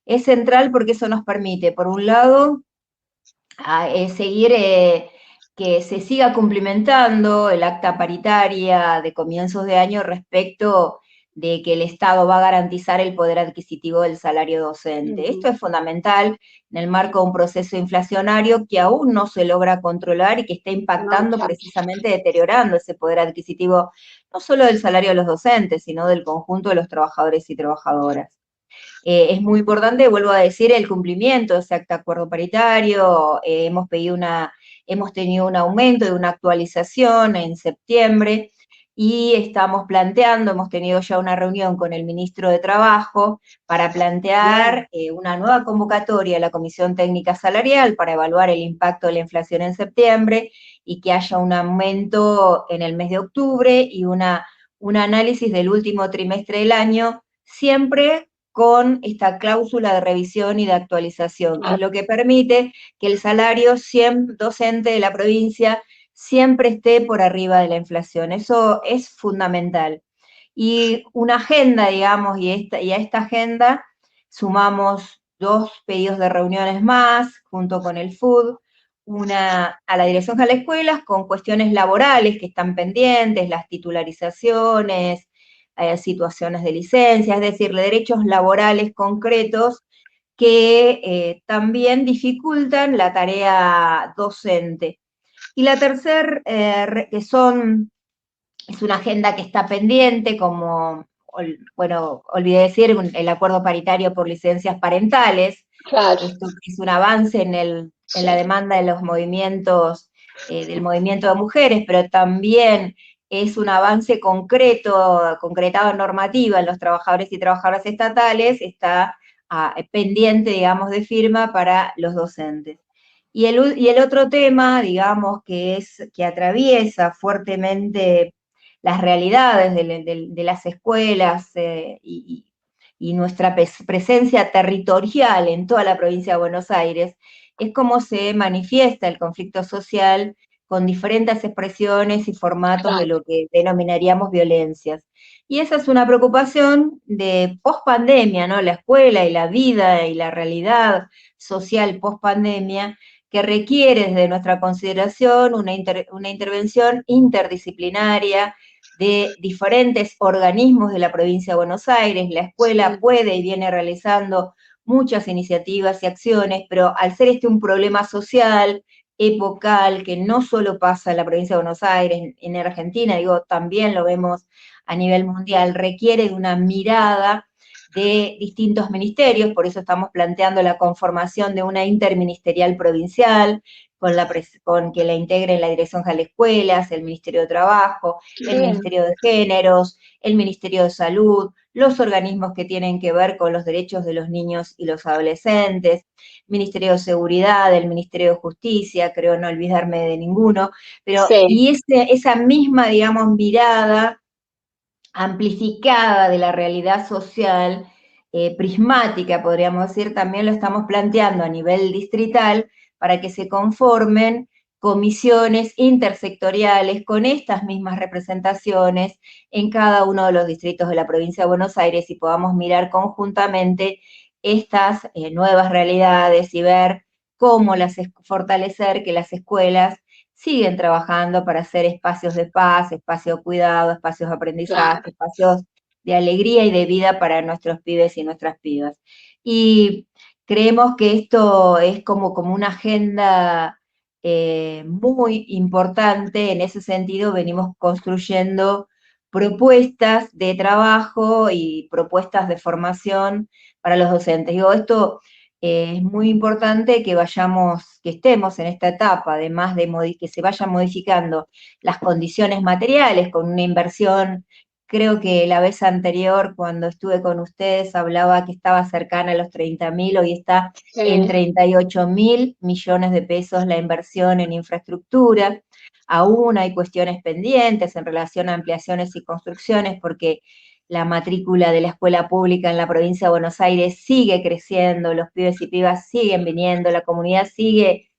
es central porque eso nos permite, por un lado, seguir que se siga cumplimentando el acta paritaria de comienzos de año respecto de que el Estado va a garantizar el poder adquisitivo del salario docente. Esto es fundamental en el marco de un proceso inflacionario que aún no se logra controlar y que está impactando precisamente, deteriorando ese poder adquisitivo, no solo del salario de los docentes, sino del conjunto de los trabajadores y trabajadoras. Es muy importante, vuelvo a decir, el cumplimiento de ese acta acuerdo paritario. Hemos tenido un aumento y una actualización en septiembre, y hemos tenido ya una reunión con el ministro de Trabajo para plantear una nueva convocatoria a la Comisión Técnica Salarial para evaluar el impacto de la inflación en septiembre y que haya un aumento en el mes de octubre y un análisis del último trimestre del año, siempre con esta cláusula de revisión y de actualización, que es lo que permite que el salario docente de la provincia siempre esté por arriba de la inflación. Eso es fundamental. Y una agenda, digamos, y a esta agenda sumamos 2 pedidos de reuniones más, junto con el FUD, una a la Dirección General de Escuelas con cuestiones laborales que están pendientes, las titularizaciones, situaciones de licencia, es decir, derechos laborales concretos que también dificultan la tarea docente. Y la tercera, es una agenda que está pendiente, como, bueno, olvidé decir, el acuerdo paritario por licencias parentales. Claro. Esto es un avance en la demanda de los movimientos, del movimiento de mujeres, pero también es un avance concretado en normativa en los trabajadores y trabajadoras estatales, está pendiente, digamos, de firma para los docentes. Y el otro tema, digamos, que atraviesa fuertemente las realidades de las escuelas y nuestra presencia territorial en toda la provincia de Buenos Aires, es cómo se manifiesta el conflicto social con diferentes expresiones y formatos de lo que denominaríamos violencias. Y esa es una preocupación de post-pandemia, ¿no? La escuela y la vida y la realidad social post-pandemia, que requiere desde nuestra consideración una intervención interdisciplinaria de diferentes organismos de la provincia de Buenos Aires. La escuela puede y viene realizando muchas iniciativas y acciones, pero al ser un problema social, epocal, que no solo pasa en la provincia de Buenos Aires, en Argentina, también lo vemos a nivel mundial, requiere de una mirada de distintos ministerios, por eso estamos planteando la conformación de una interministerial provincial, con que la integren la Dirección General de Escuelas, el Ministerio de Trabajo, el Ministerio de Géneros, el Ministerio de Salud, los organismos que tienen que ver con los derechos de los niños y los adolescentes, Ministerio de Seguridad, el Ministerio de Justicia, creo no olvidarme de ninguno, pero y esa misma, digamos, mirada amplificada de la realidad social, prismática, podríamos decir, también lo estamos planteando a nivel distrital para que se conformen comisiones intersectoriales con estas mismas representaciones en cada uno de los distritos de la provincia de Buenos Aires y podamos mirar conjuntamente estas nuevas realidades y ver cómo fortalecer que las escuelas siguen trabajando para hacer espacios de paz, espacios de cuidado, espacios de aprendizaje, espacios de alegría y de vida para nuestros pibes y nuestras pibas. Y creemos que esto es como una agenda muy importante. En ese sentido venimos construyendo propuestas de trabajo y propuestas de formación para los docentes. Esto es muy importante que estemos en esta etapa, además de que se vayan modificando las condiciones materiales con una inversión. Creo que la vez anterior, cuando estuve con ustedes, hablaba que estaba cercana a los 30.000, hoy está en 38.000 millones de pesos la inversión en infraestructura. Aún hay cuestiones pendientes en relación a ampliaciones y construcciones, porque la matrícula de la escuela pública en la provincia de Buenos Aires sigue creciendo, los pibes y pibas siguen viniendo, la comunidad sigue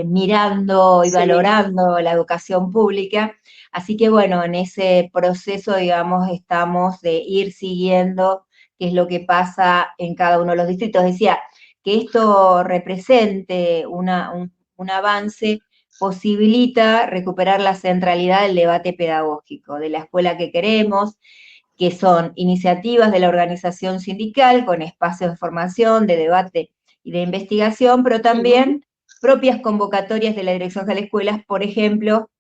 mirando y valorando la educación pública. Así que bueno, en ese proceso, digamos, estamos de ir siguiendo qué es lo que pasa en cada uno de los distritos. Decía que esto represente un avance, posibilita recuperar la centralidad del debate pedagógico, de la escuela que queremos, que son iniciativas de la organización sindical con espacios de formación, de debate y de investigación, pero también propias convocatorias de la Dirección General de Escuelas, por ejemplo,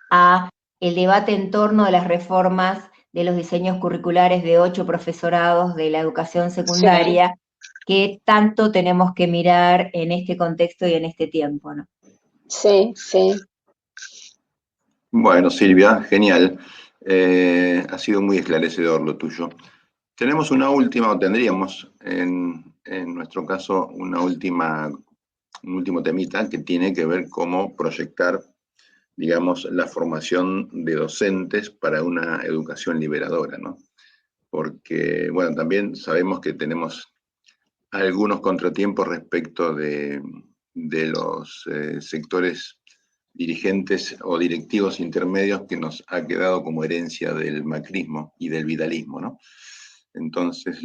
a el debate en torno de las reformas de los diseños curriculares de 8 profesorados de la educación secundaria, que tanto tenemos que mirar en este contexto y en este tiempo, ¿no? Sí. Bueno, Silvia, genial. Ha sido muy esclarecedor lo tuyo. Tenemos una última, o tendríamos en nuestro caso un último temita que tiene que ver cómo proyectar, digamos, la formación de docentes para una educación liberadora, ¿no? Porque, bueno, también sabemos que tenemos algunos contratiempos respecto de los sectores dirigentes o directivos intermedios que nos ha quedado como herencia del macrismo y del vidalismo, ¿no? Entonces,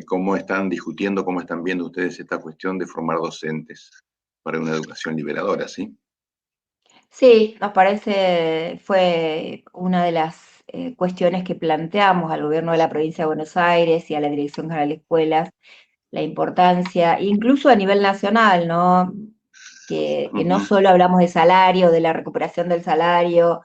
¿cómo están discutiendo, cómo están viendo ustedes esta cuestión de formar docentes para una educación liberadora, sí? Sí, nos parece, fue una de las cuestiones que planteamos al gobierno de la provincia de Buenos Aires y a la Dirección General de Escuelas, la importancia, incluso a nivel nacional, ¿no? que no solo hablamos de salario, de la recuperación del salario,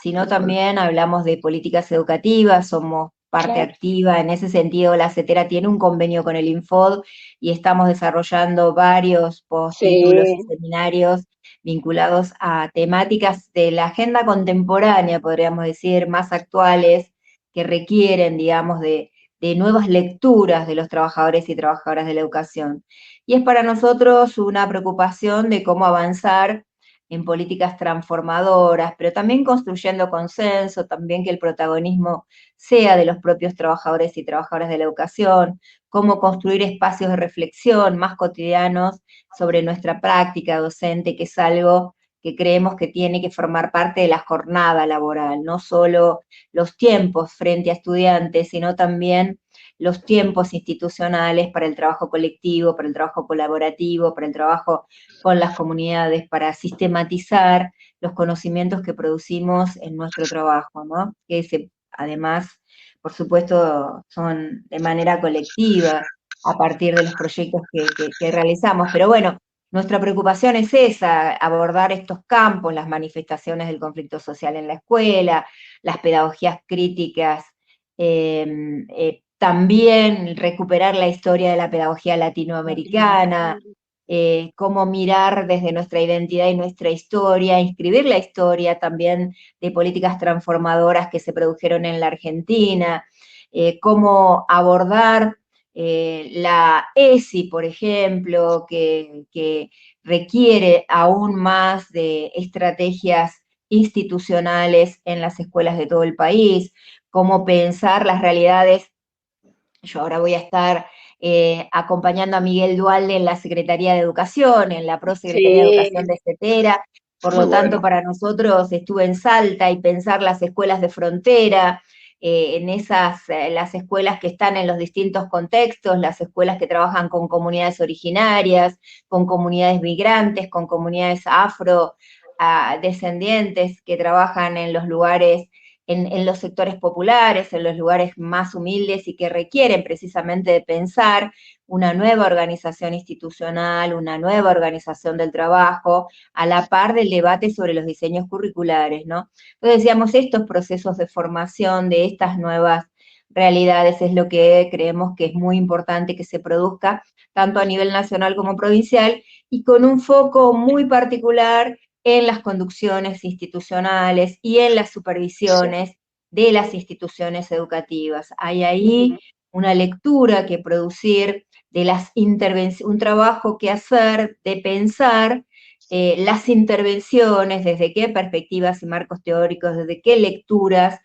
sino también hablamos de políticas educativas, somos parte activa. En ese sentido, la CETERA tiene un convenio con el Infod y estamos desarrollando varios postítulos y seminarios vinculados a temáticas de la agenda contemporánea, podríamos decir, más actuales, que requieren, digamos, de nuevas lecturas de los trabajadores y trabajadoras de la educación. Y es para nosotros una preocupación de cómo avanzar en políticas transformadoras, pero también construyendo consenso, también que el protagonismo sea de los propios trabajadores y trabajadoras de la educación, cómo construir espacios de reflexión más cotidianos sobre nuestra práctica docente, que es algo que creemos que tiene que formar parte de la jornada laboral, no solo los tiempos frente a estudiantes, sino también los tiempos institucionales para el trabajo colectivo, para el trabajo colaborativo, para el trabajo con las comunidades, para sistematizar los conocimientos que producimos en nuestro trabajo, ¿no? Que además, por supuesto, son de manera colectiva a partir de los proyectos que realizamos. Pero bueno, nuestra preocupación es esa, abordar estos campos, las manifestaciones del conflicto social en la escuela, las pedagogías críticas, también recuperar la historia de la pedagogía latinoamericana, cómo mirar desde nuestra identidad y nuestra historia, inscribir la historia también de políticas transformadoras que se produjeron en la Argentina, cómo abordar la ESI, por ejemplo, que requiere aún más de estrategias institucionales en las escuelas de todo el país, cómo pensar las realidades. Yo ahora voy a estar acompañando a Miguel Dualde en la Secretaría de Educación, en la Prosecretaría de Educación de CETERA. Por lo tanto, para nosotros estuve en Salta y pensar las escuelas de frontera, las escuelas que están en los distintos contextos, las escuelas que trabajan con comunidades originarias, con comunidades migrantes, con comunidades afrodescendientes que trabajan en los lugares, en los sectores populares, en los lugares más humildes y que requieren precisamente de pensar una nueva organización institucional, una nueva organización del trabajo, a la par del debate sobre los diseños curriculares, ¿no? Entonces decíamos, estos procesos de formación de estas nuevas realidades es lo que creemos que es muy importante que se produzca, tanto a nivel nacional como provincial, y con un foco muy particular en las conducciones institucionales y en las supervisiones de las instituciones educativas. Hay ahí una lectura que producir, de las un trabajo que hacer, de pensar las intervenciones, desde qué perspectivas y marcos teóricos, desde qué lecturas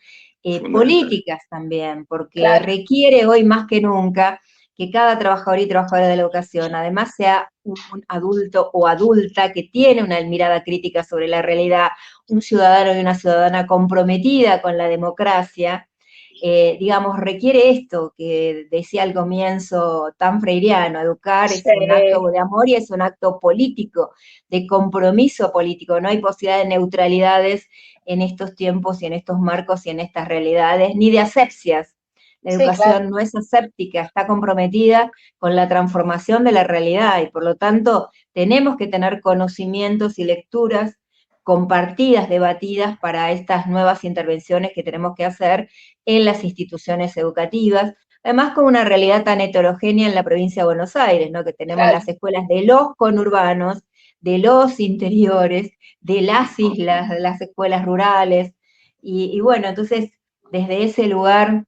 políticas también, porque requiere hoy más que nunca que cada trabajador y trabajadora de la educación además sea un adulto o adulta que tiene una mirada crítica sobre la realidad, un ciudadano y una ciudadana comprometida con la democracia, digamos, requiere esto que decía al comienzo tan freiriano: educar es un acto de amor y es un acto político, de compromiso político. No hay posibilidad de neutralidades en estos tiempos y en estos marcos y en estas realidades, ni de asepsias. La educación no es aséptica, está comprometida con la transformación de la realidad, y por lo tanto tenemos que tener conocimientos y lecturas compartidas, debatidas, para estas nuevas intervenciones que tenemos que hacer en las instituciones educativas, además con una realidad tan heterogénea en la provincia de Buenos Aires, ¿no? Que tenemos las escuelas de los conurbanos, de los interiores, de las islas, de las escuelas rurales, y bueno, entonces desde ese lugar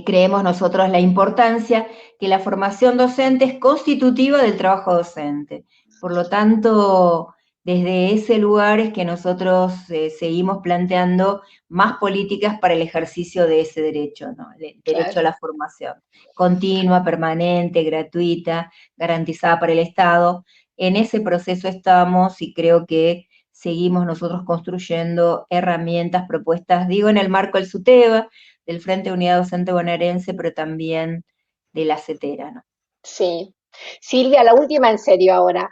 creemos nosotros la importancia que la formación docente es constitutiva del trabajo docente. Por lo tanto, desde ese lugar es que nosotros seguimos planteando más políticas para el ejercicio de ese derecho, ¿no? El derecho a la formación continua, permanente, gratuita, garantizada para el Estado. En ese proceso estamos, y creo que seguimos nosotros construyendo herramientas, propuestas, digo, en el marco del SUTEBA, del Frente de Unidad Docente Bonaerense, pero también de la CETERA, ¿no? Sí. Silvia, la última en serio ahora.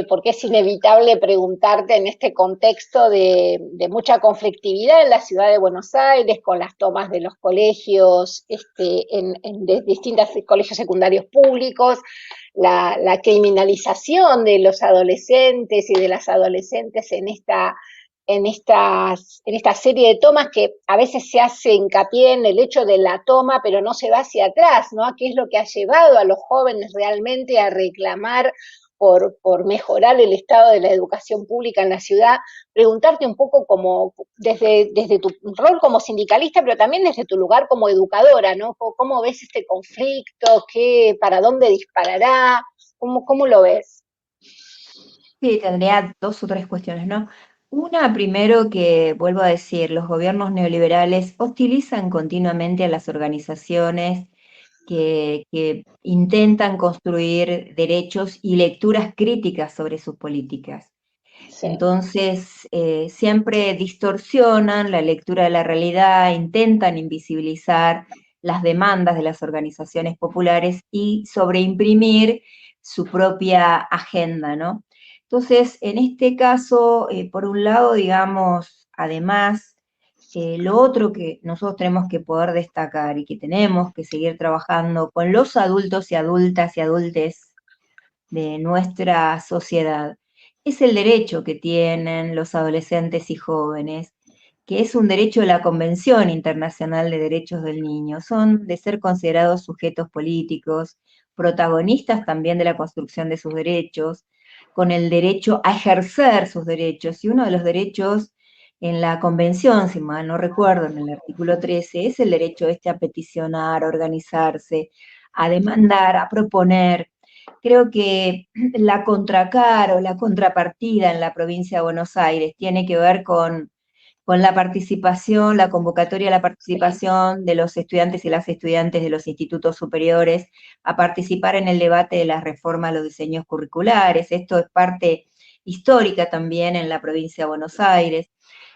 porque es inevitable preguntarte en este contexto de mucha conflictividad en la ciudad de Buenos Aires, con las tomas de los colegios, de distintos colegios secundarios públicos, la criminalización de los adolescentes y de las adolescentes en esta serie de tomas, que a veces se hace hincapié en el hecho de la toma, pero no se va hacia atrás, ¿no? ¿Qué es lo que ha llevado a los jóvenes realmente a reclamar por mejorar el estado de la educación pública en la ciudad? Preguntarte un poco como desde tu rol como sindicalista, pero también desde tu lugar como educadora, ¿no? ¿Cómo ves este conflicto? ¿Para dónde disparará? ¿Cómo lo ves? Sí, tendría dos o tres cuestiones, ¿no? Una, primero, que vuelvo a decir, los gobiernos neoliberales hostilizan continuamente a las organizaciones que intentan construir derechos y lecturas críticas sobre sus políticas. Sí. Entonces, siempre distorsionan la lectura de la realidad, intentan invisibilizar las demandas de las organizaciones populares y sobreimprimir su propia agenda, ¿no? Entonces, en este caso, por un lado, digamos, además, lo otro que nosotros tenemos que poder destacar y que tenemos que seguir trabajando con los adultos y adultas y adultes de nuestra sociedad es el derecho que tienen los adolescentes y jóvenes, que es un derecho de la Convención Internacional de Derechos del Niño. Son de ser considerados sujetos políticos, protagonistas también de la construcción de sus derechos, con el derecho a ejercer sus derechos. Y uno de los derechos en la Convención, si mal no recuerdo, en el artículo 13, es el derecho a peticionar, a organizarse, a demandar, a proponer. Creo que la contracara o la contrapartida en la provincia de Buenos Aires tiene que ver con la participación, la convocatoria a la participación de los estudiantes y las estudiantes de los institutos superiores a participar en el debate de la reforma a los diseños curriculares. Esto es parte histórica también en la provincia de Buenos Aires.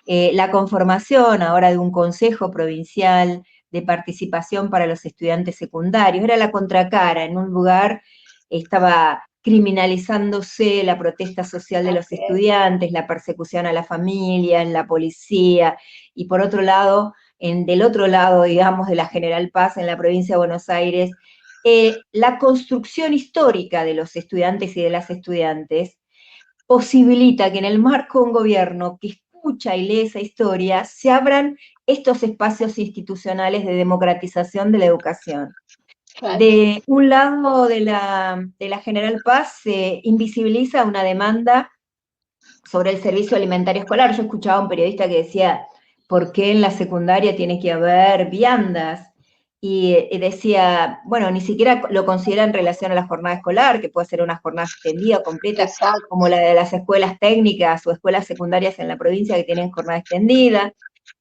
La conformación ahora de un consejo provincial de participación para los estudiantes secundarios, era la contracara, en un lugar estaba criminalizándose la protesta social de los estudiantes, la persecución a la familia, en la policía, y por otro lado, del otro lado, digamos, de la General Paz, en la provincia de Buenos Aires, la construcción histórica de los estudiantes y de las estudiantes posibilita que en el marco de un gobierno que escucha y lee esa historia, se abran estos espacios institucionales de democratización de la educación. Claro. De un lado de la General Paz se invisibiliza una demanda sobre el servicio alimentario escolar. Yo escuchaba a un periodista que decía, ¿por qué en la secundaria tiene que haber viandas? Y decía, bueno, ni siquiera lo considera en relación a la jornada escolar, que puede ser una jornada extendida, completa, Exacto. como la de las escuelas técnicas o escuelas secundarias en la provincia que tienen jornada extendida,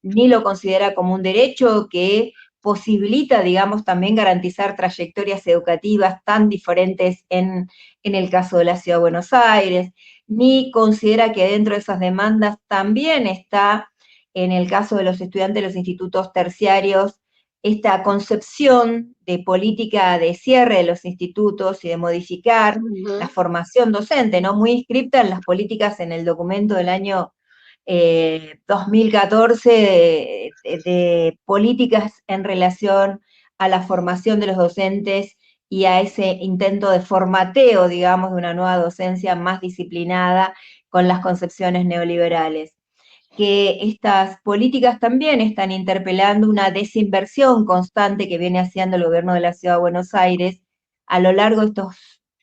ni lo considera como un derecho que posibilita, digamos, también garantizar trayectorias educativas tan diferentes en el caso de la Ciudad de Buenos Aires, ni considera que dentro de esas demandas también está, en el caso de los estudiantes de los institutos terciarios, esta concepción de política de cierre de los institutos y de modificar la formación docente, ¿no? Muy inscripta en las políticas en el documento del año 2014 de políticas en relación a la formación de los docentes y a ese intento de formateo, digamos, de una nueva docencia más disciplinada con las concepciones neoliberales. Que estas políticas también están interpelando una desinversión constante que viene haciendo el gobierno de la Ciudad de Buenos Aires a lo largo de estos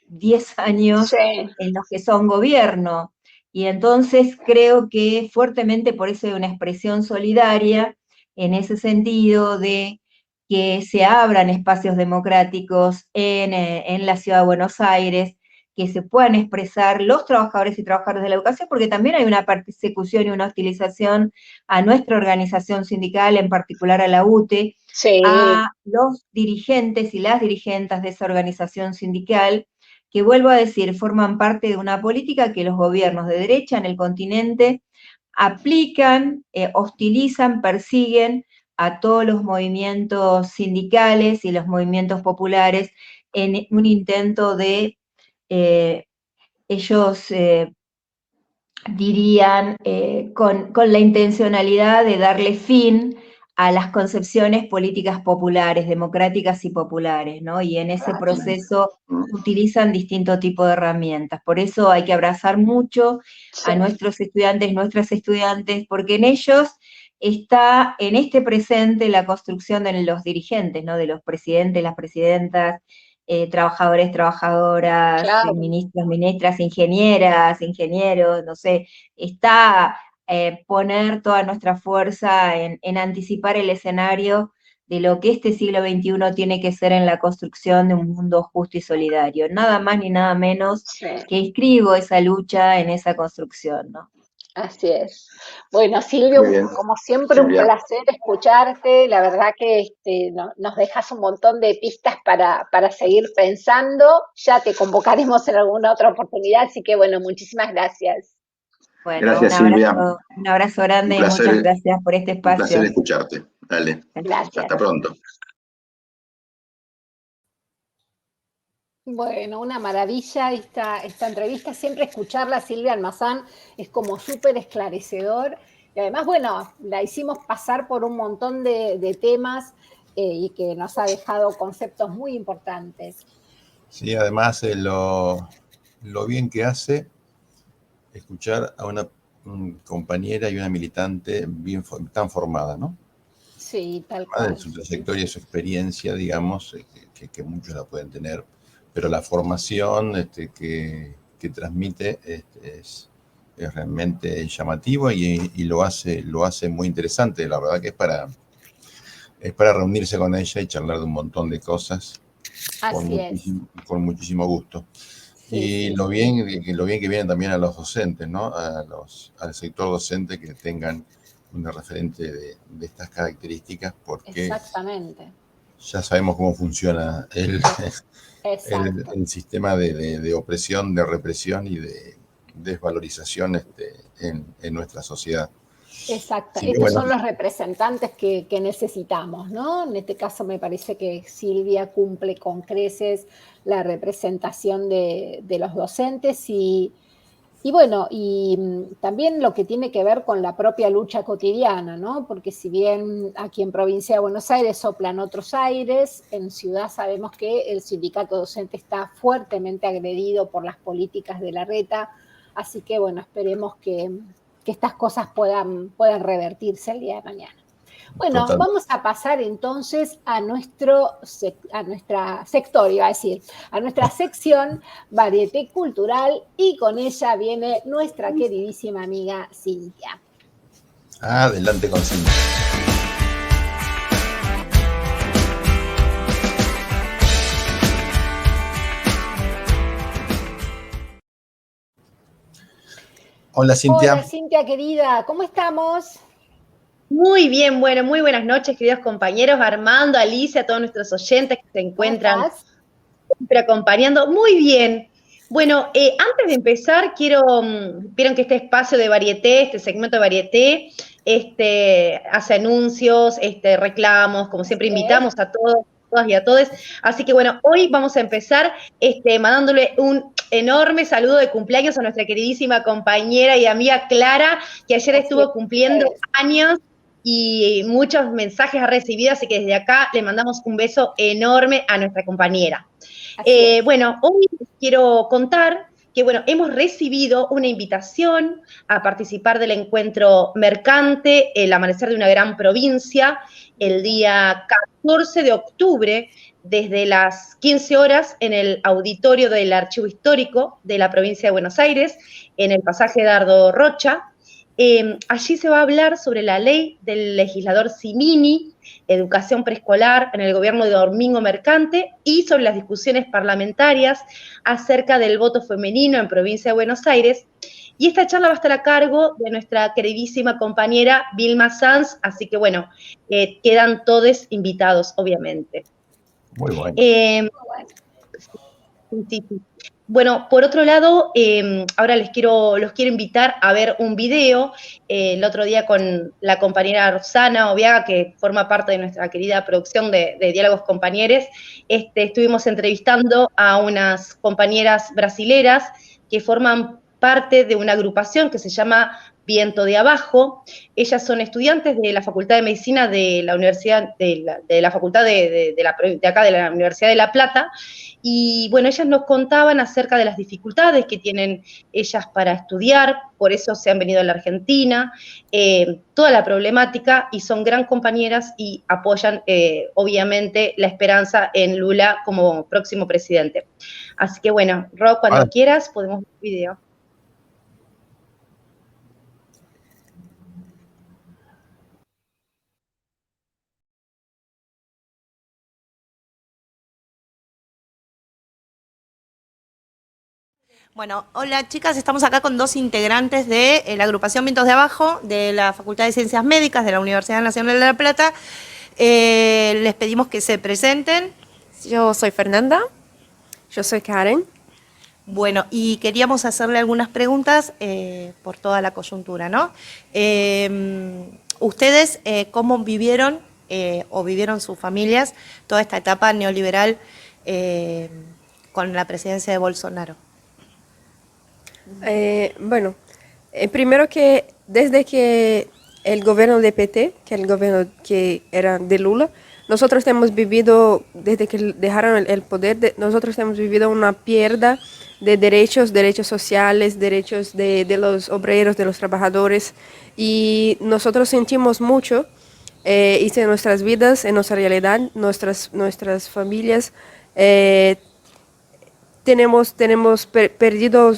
10 años en los que son gobierno. Y entonces creo que fuertemente por eso hay una expresión solidaria en ese sentido de que se abran espacios democráticos en la Ciudad de Buenos Aires, que se puedan expresar los trabajadores y trabajadoras de la educación, porque también hay una persecución y una hostilización a nuestra organización sindical, en particular a la UTE, Sí. a los dirigentes y las dirigentes de esa organización sindical, que vuelvo a decir, forman parte de una política que los gobiernos de derecha en el continente aplican, hostilizan, persiguen a todos los movimientos sindicales y los movimientos populares en un intento de ellos dirían con la intencionalidad de darle fin a las concepciones políticas populares, democráticas y populares, ¿no? Y en ese proceso utilizan distintos tipos de herramientas. Por eso hay que abrazar mucho a nuestros estudiantes, nuestras estudiantes, porque en ellos está en este presente la construcción de los dirigentes, ¿no? De los presidentes, las presidentas, trabajadores, trabajadoras, Claro. ministros, ministras, ingenieras, ingenieros, no sé, está poner toda nuestra fuerza en anticipar el escenario de lo que este siglo XXI tiene que ser en la construcción de un mundo justo y solidario. Nada más ni nada menos que inscribo esa lucha en esa construcción, ¿no? Así es. Bueno, Silvio, como siempre, un placer escucharte. La verdad que nos dejas un montón de pistas para seguir pensando. Ya te convocaremos en alguna otra oportunidad, así que bueno, muchísimas gracias. Bueno, gracias, Silvia. Un abrazo grande y muchas gracias por este espacio. Un placer escucharte. Dale. Gracias. Hasta pronto. Bueno, una maravilla esta entrevista. Siempre escucharla a Silvia Almazán es como súper esclarecedor. Y además, bueno, la hicimos pasar por un montón de temas y que nos ha dejado conceptos muy importantes. Sí, además lo bien que hace escuchar a una compañera y una militante tan formada, ¿no? Sí, tal cual. Además de su trayectoria y su experiencia, digamos, que muchos la pueden tener, pero la formación que transmite es realmente llamativo y lo hace muy interesante. La verdad que es para reunirse con ella y charlar de un montón de cosas con muchísimo gusto. Y lo bien que viene también a los docentes, ¿no? Al sector docente, que tengan una referente de estas características, porque exactamente, ya sabemos cómo funciona el sistema de opresión, de represión y de desvalorización en nuestra sociedad. Exacto, estos son los representantes que necesitamos, ¿no? En este caso me parece que Silvia cumple con creces la representación de los docentes y bueno, y también lo que tiene que ver con la propia lucha cotidiana, ¿no? Porque si bien aquí en Provincia de Buenos Aires soplan otros aires, en Ciudad sabemos que el sindicato docente está fuertemente agredido por las políticas de Larreta, así que bueno, esperemos que estas cosas puedan revertirse el día de mañana. Bueno, vamos a pasar entonces a nuestra sector, iba a decir, a nuestra sección Varieté Cultural, y con ella viene nuestra queridísima amiga Cintia. Adelante con Cintia. Hola, Cintia. Hola, Cintia, querida, ¿cómo estamos? Muy bien, bueno, muy buenas noches, queridos compañeros, Armando, Alicia, todos nuestros oyentes que se encuentran siempre acompañando. Muy bien. Bueno, antes de empezar, vieron que este espacio de Varieté, este segmento de Varieté, hace anuncios, reclamos, como siempre invitamos a todos, todas y a todos. Así que bueno, hoy vamos a empezar mandándole un enorme saludo de cumpleaños a nuestra queridísima compañera y amiga Clara, que ayer estuvo cumpliendo años y muchos mensajes ha recibido, así que desde acá le mandamos un beso enorme a nuestra compañera. Bueno, hoy quiero contar que, bueno, hemos recibido una invitación a participar del encuentro mercante, el amanecer de una gran provincia, el día 14 de octubre, desde las 15 horas, en el auditorio del Archivo Histórico de la provincia de Buenos Aires, en el pasaje Dardo Rocha. Allí se va a hablar sobre la ley del legislador Cimini, educación preescolar en el gobierno de Domingo Mercante, y sobre las discusiones parlamentarias acerca del voto femenino en provincia de Buenos Aires. Y esta charla va a estar a cargo de nuestra queridísima compañera Vilma Sanz, así que bueno, quedan todos invitados, obviamente. Muy bueno. Sí. Bueno, por otro lado, ahora los quiero invitar a ver un video. El otro día con la compañera Rosana Obiaga, que forma parte de nuestra querida producción de Diálogos Compañeros, estuvimos entrevistando a unas compañeras brasileras que forman parte de una agrupación que se llama Viento de Abajo. Ellas son estudiantes de la Facultad de Medicina de la Universidad, de la Facultad de acá, de la Universidad de La Plata. Y bueno, ellas nos contaban acerca de las dificultades que tienen ellas para estudiar, por eso se han venido a la Argentina, toda la problemática, y son gran compañeras y apoyan obviamente la esperanza en Lula como próximo presidente. Así que bueno, Ro, cuando quieras podemos ver el video. Bueno, hola chicas, estamos acá con dos integrantes de la agrupación Vientos de Abajo de la Facultad de Ciencias Médicas de la Universidad Nacional de La Plata. Les pedimos que se presenten. Yo soy Fernanda. Yo soy Karen. Bueno, y queríamos hacerle algunas preguntas por toda la coyuntura, ¿no? ¿Ustedes cómo vivieron o vivieron sus familias toda esta etapa neoliberal con la presidencia de Bolsonaro? Bueno, primero que desde que el gobierno de PT, que el gobierno que era de Lula, nosotros hemos vivido, desde que dejaron el poder, nosotros hemos vivido una pérdida de derechos sociales, derechos de los obreros, de los trabajadores, y nosotros sentimos mucho, y en nuestras vidas, en nuestra realidad, nuestras familias, tenemos perdido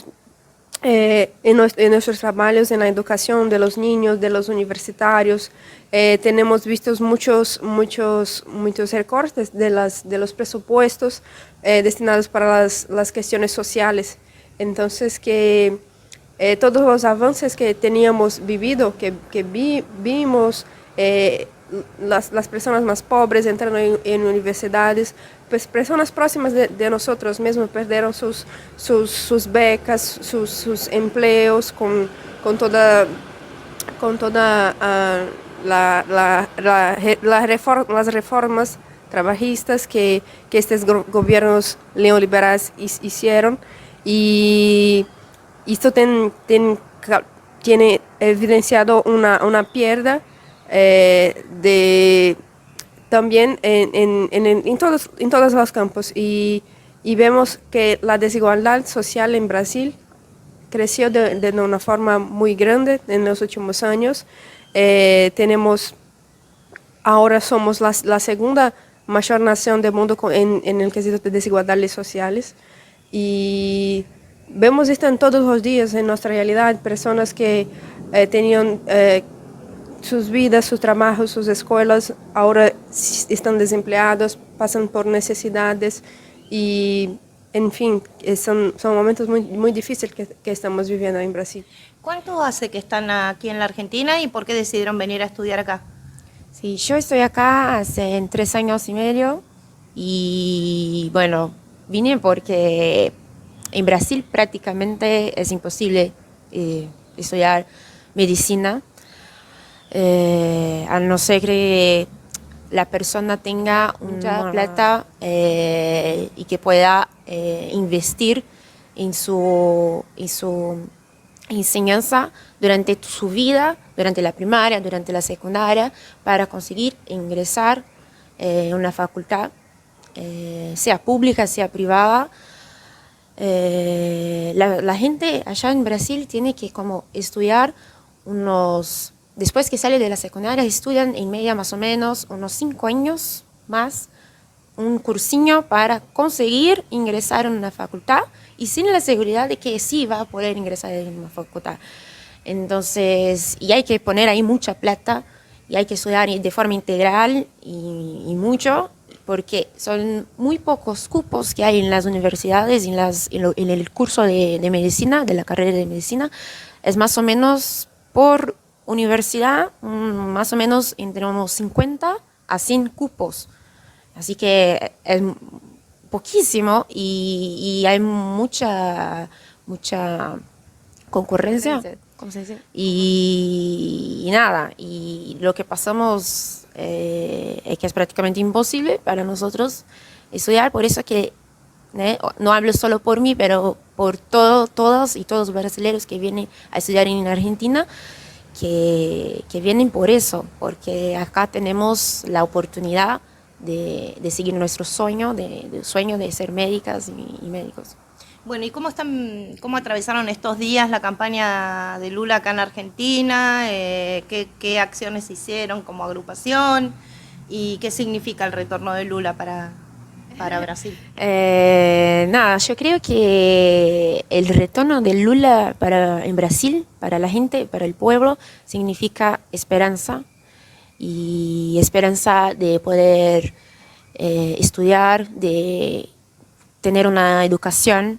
en nuestros trabajos, en la educación de los niños, de los universitarios. Tenemos visto muchos recortes de los presupuestos destinados para las cuestiones sociales. Entonces, que todos los avances que teníamos vivido, que vimos, las personas más pobres entrando en universidades, pues personas próximas de nosotros mismos perdieron sus becas, sus empleos con toda las reformas trabajistas que estos gobiernos neoliberales hicieron, y esto tiene evidenciado una pérdida también en todos los campos, y vemos que la desigualdad social en Brasil creció de una forma muy grande en los últimos años. Ahora somos la segunda mayor nación del mundo en el quesito de desigualdades sociales, y vemos esto en todos los días en nuestra realidad, personas que tenían sus vidas, sus trabajos, sus escuelas, ahora están desempleados, pasan por necesidades, y en fin, son momentos muy difíciles que estamos viviendo en Brasil. ¿Cuánto hace que están aquí en la Argentina y por qué decidieron venir a estudiar acá? Sí, yo estoy acá hace 3 años y medio, y bueno, vine porque en Brasil prácticamente es imposible estudiar medicina, a no ser que la persona tenga mucha plata y que pueda investir en su enseñanza durante su vida, durante la primaria, durante la secundaria, para conseguir ingresar en una facultad, sea pública, sea privada. La gente allá en Brasil tiene que como estudiar después que sale de la secundaria, estudian en media más o menos unos 5 años más, un cursinho para conseguir ingresar en una facultad, y sin la seguridad de que sí va a poder ingresar en una facultad. Entonces, y hay que poner ahí mucha plata, y hay que estudiar de forma integral y mucho, porque son muy pocos cupos que hay en las universidades, en el curso de medicina, de la carrera de medicina. Es más o menos por universidad, más o menos entre unos 50 a 100 cupos. Así que poquísimo y hay mucha concurrencia. ¿Cómo se dice? Y nada, y lo que pasamos es que es prácticamente imposible para nosotros estudiar, por eso que no hablo solo por mí, pero por todos y todos los brasileños que vienen a estudiar en Argentina, que vienen por eso, porque acá tenemos la oportunidad de seguir nuestro sueño, de ser médicas y médicos. Bueno, ¿y cómo atravesaron estos días la campaña de Lula acá en Argentina? ¿Qué acciones hicieron como agrupación? ¿Y qué significa el retorno de Lula para Brasil? Nada, yo creo que el retorno de Lula en Brasil, para la gente, para el pueblo, significa esperanza, y esperanza de poder estudiar, de tener una educación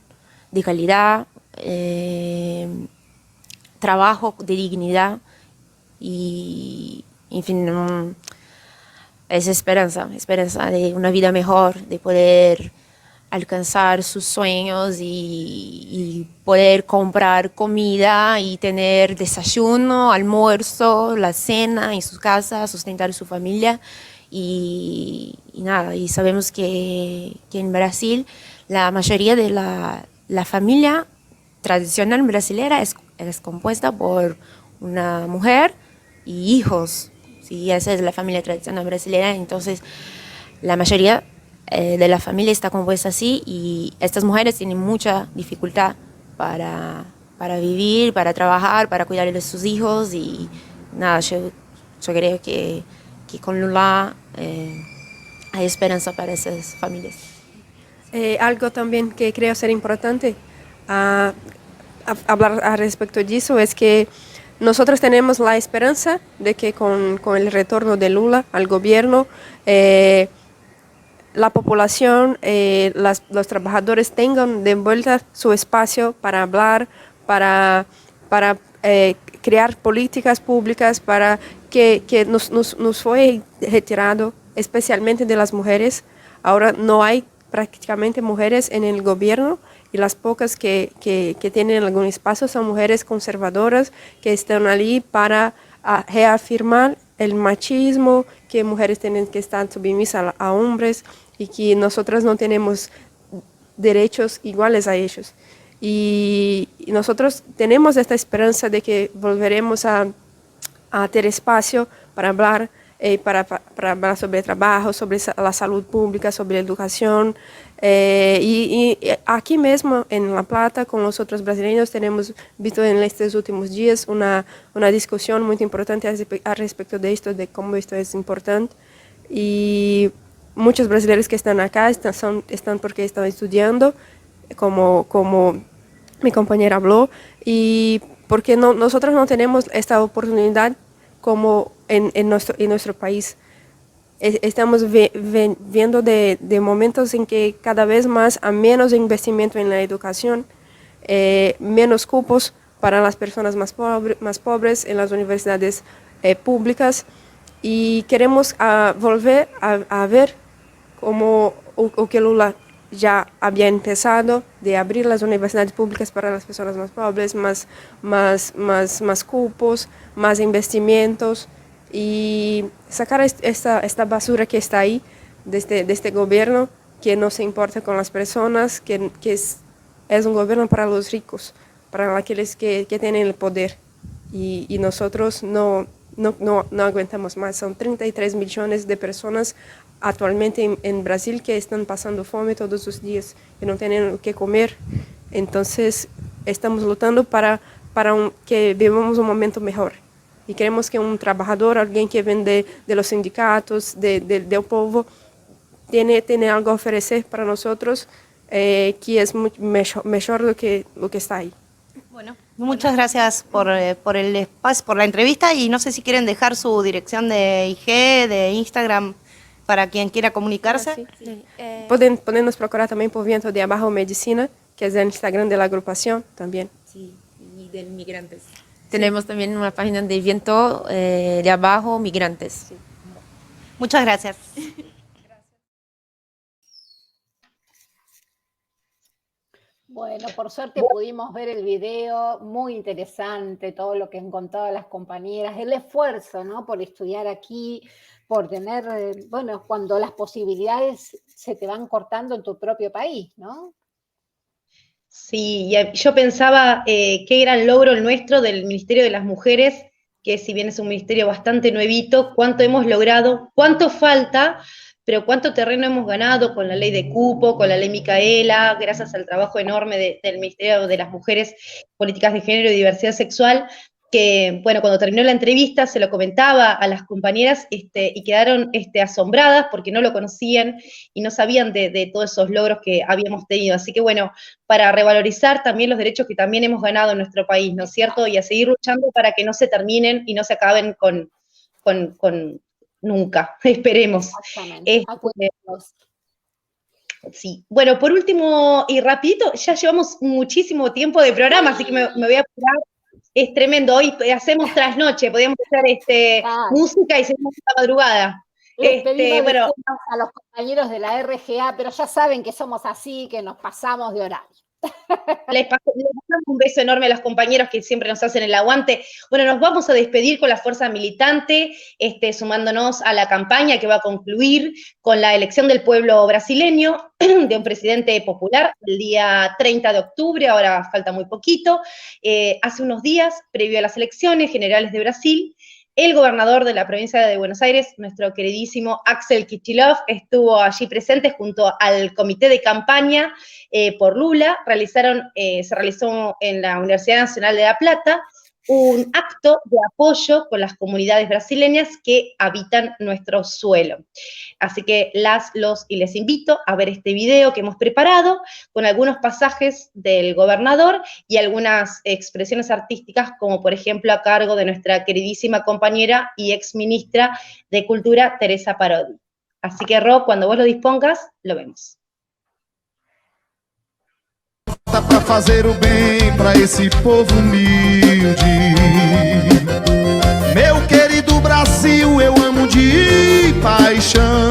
de calidad, trabajo de dignidad y, en fin, es esperanza de una vida mejor, de poder alcanzar sus sueños y poder comprar comida y tener desayuno, almuerzo, la cena en sus casas, sustentar su familia y nada. Y sabemos que en Brasil la mayoría de la familia tradicional brasileña es compuesta por una mujer y hijos. Sí, esa es la familia tradicional brasileña, entonces la mayoría de la familia está compuesta así y estas mujeres tienen mucha dificultad para vivir, para trabajar, para cuidar de sus hijos y nada, yo creo que con Lula hay esperanza para esas familias. Algo también que creo ser importante hablar al respecto de eso es que nosotros tenemos la esperanza de que con el retorno de Lula al gobierno, la población, los trabajadores tengan de vuelta su espacio para hablar, para crear políticas públicas, para que nos fue retirado, especialmente de las mujeres. Ahora no hay prácticamente mujeres en el gobierno y las pocas que tienen algún espacio son mujeres conservadoras que están allí para reafirmar el machismo, que mujeres tienen que estar sumisas a hombres y que nosotras no tenemos derechos iguales a ellos. Y nosotros tenemos esta esperanza de que volveremos a tener espacio para hablar, para hablar sobre el trabajo, sobre la salud pública, sobre la educación. Y aquí mismo en La Plata, con los otros brasileños, tenemos visto en estos últimos días una discusión muy importante al respecto de esto, de cómo esto es importante. Y muchos brasileños que están acá están porque están estudiando, como mi compañera habló, y porque nosotros no tenemos esta oportunidad como en nuestro país. Estamos viendo de momentos en que cada vez más hay menos investimiento en la educación, menos cupos para las personas más pobres en las universidades públicas, y queremos volver a ver como o que Lula ya había empezado de abrir las universidades públicas para las personas más pobres, más cupos, más investimentos, y sacar esta basura que está ahí de este gobierno que no se importa con las personas, que es un gobierno para los ricos, para aquellos que tienen el poder, y nosotros no aguantamos más. Son 33 millones de personas actualmente en Brasil que están pasando fome todos los días, que no tienen qué comer. Entonces estamos luchando para que vivamos un momento mejor. Y queremos que un trabajador, alguien que viene de los sindicatos, del pueblo, tiene algo a ofrecer para nosotros, que es mucho mejor lo que está ahí. Bueno, muchas gracias por el espacio, por la entrevista, y no sé si quieren dejar su dirección de IG, de Instagram, para quien quiera comunicarse. Sí. Pueden nos procurar también por Viento de Abajo Medicina, que es el Instagram de la agrupación también. Sí, y de migrantes. Tenemos también una página de Viento de Abajo Migrantes. Sí. Muchas gracias. Bueno, por suerte pudimos ver el video, muy interesante, todo lo que han contado las compañeras, el esfuerzo, ¿no? Por estudiar aquí, por tener, bueno, cuando las posibilidades se te van cortando en tu propio país, ¿no? Sí, yo pensaba qué gran logro el nuestro del Ministerio de las Mujeres, que si bien es un ministerio bastante nuevito, cuánto hemos logrado, cuánto falta, pero cuánto terreno hemos ganado con la ley de cupo, con la ley Micaela, gracias al trabajo enorme del Ministerio de las Mujeres, Políticas de Género y Diversidad Sexual, que, bueno, cuando terminó la entrevista se lo comentaba a las compañeras y quedaron asombradas porque no lo conocían y no sabían de todos esos logros que habíamos tenido. Así que, bueno, para revalorizar también los derechos que también hemos ganado en nuestro país, ¿no es cierto? Y a seguir luchando para que no se terminen y no se acaben con nunca, esperemos. Exactamente. Sí. Bueno, por último y rapidito, ya llevamos muchísimo tiempo de programa, así que me voy a apurar. Es tremendo, hoy hacemos trasnoche, podríamos hacer música y seguimos la madrugada. Les pedimos disculpas a los compañeros de la RGA, pero ya saben que somos así, que nos pasamos de horario. Les pasamos un beso enorme a los compañeros que siempre nos hacen el aguante. Bueno, nos vamos a despedir con la fuerza militante, sumándonos a la campaña que va a concluir con la elección del pueblo brasileño de un presidente popular el día 30 de octubre, ahora falta muy poquito. Hace unos días, previo a las elecciones generales de Brasil, el gobernador de la provincia de Buenos Aires, nuestro queridísimo Axel Kicillof, estuvo allí presente junto al comité de campaña por Lula. Se realizó en la Universidad Nacional de La Plata un acto de apoyo con las comunidades brasileñas que habitan nuestro suelo. Así que les invito a ver este video que hemos preparado con algunos pasajes del gobernador y algunas expresiones artísticas, como por ejemplo a cargo de nuestra queridísima compañera y ex ministra de Cultura, Teresa Parodi. Así que, Ro, cuando vos lo dispongas, lo vemos. Para fazer o bem para esse povo humilde. Meu querido Brasil, eu amo de paixão.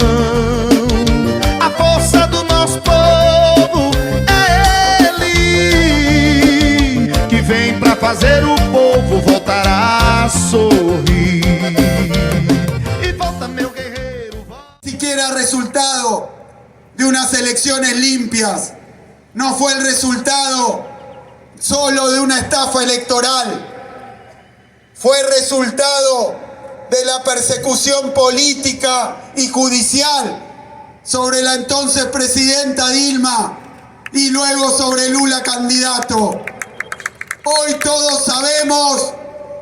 A força do nosso povo é ele, que vem para fazer o povo voltar a sorrir. E volta, meu guerreiro, volta. Siquiera resultado de unas elecciones limpias. No fue el resultado solo de una estafa electoral, fue resultado de la persecución política y judicial sobre la entonces presidenta Dilma y luego sobre Lula candidato. Hoy todos sabemos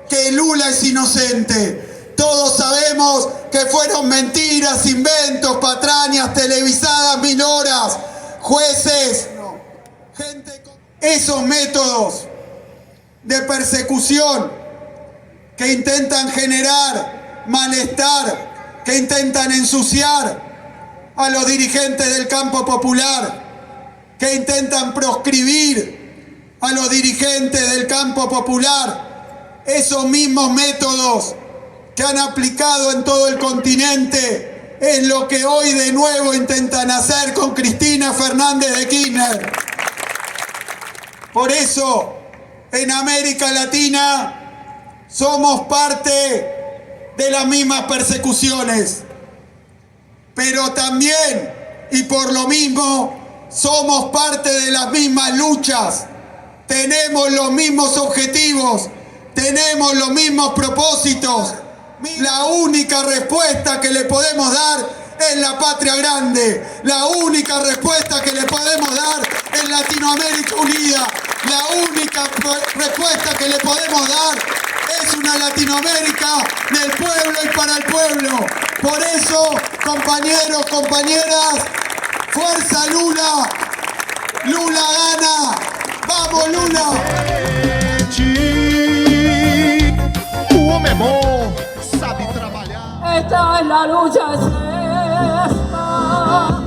que Lula es inocente, todos sabemos que fueron mentiras, inventos, patrañas televisadas, minoras, jueces. Esos métodos de persecución que intentan generar malestar, que intentan ensuciar a los dirigentes del campo popular, que intentan proscribir a los dirigentes del campo popular, esos mismos métodos que han aplicado en todo el continente es lo que hoy de nuevo intentan hacer con Cristina Fernández de Kirchner. Por eso, en América Latina somos parte de las mismas persecuciones, pero también, y por lo mismo, somos parte de las mismas luchas. Tenemos los mismos objetivos, tenemos los mismos propósitos. La única respuesta que le podemos dar es la patria grande. La única respuesta que le podemos dar es Latinoamérica unida. La única respuesta que le podemos dar es una Latinoamérica del pueblo y para el pueblo. Por eso, compañeros, compañeras, fuerza Lula. Lula gana. ¡Vamos, Lula! O homem é bom, sabe trabalhar. Esta es la lucha, es esta,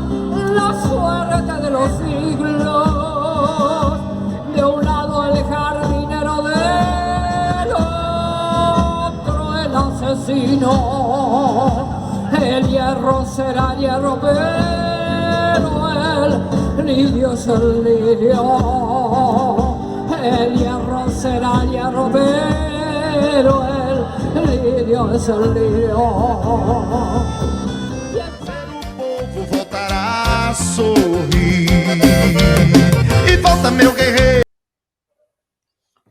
la suerte de los siglos. De un lado el jardinero, del otro el asesino. El hierro será hierro, pero el lirio es el lirio, el hierro será hierro, pero el lirio es el lirio. Voltará a sorrir e volta meu guerreiro.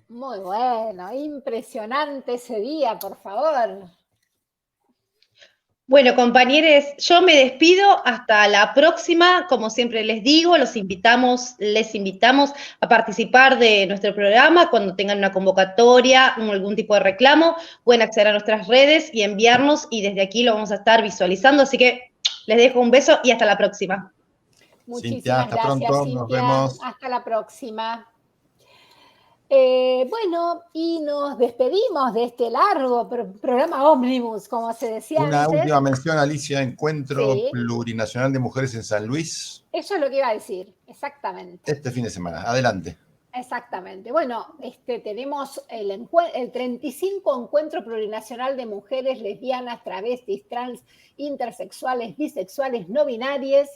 Muy bueno, impresionante ese día, por favor. Bueno, compañeros, yo me despido hasta la próxima. Como siempre les digo, les invitamos a participar de nuestro programa. Cuando tengan una convocatoria o algún tipo de reclamo, pueden acceder a nuestras redes y enviarnos, y desde aquí lo vamos a estar visualizando. Así que les dejo un beso y hasta la próxima. Muchísimas Cintia, hasta gracias, pronto, Cintia. nos vemos. Hasta la próxima. Bueno, y nos despedimos de este largo programa ómnibus, como se decía Una antes. última mención, Alicia, Encuentro Sí. Plurinacional de Mujeres en San Luis, Eso es lo que iba a decir, exactamente. este fin de semana. Adelante. Exactamente. Bueno, tenemos el 35 Encuentro Plurinacional de Mujeres Lesbianas, Travestis, Trans, Intersexuales, Bisexuales, No Binarias,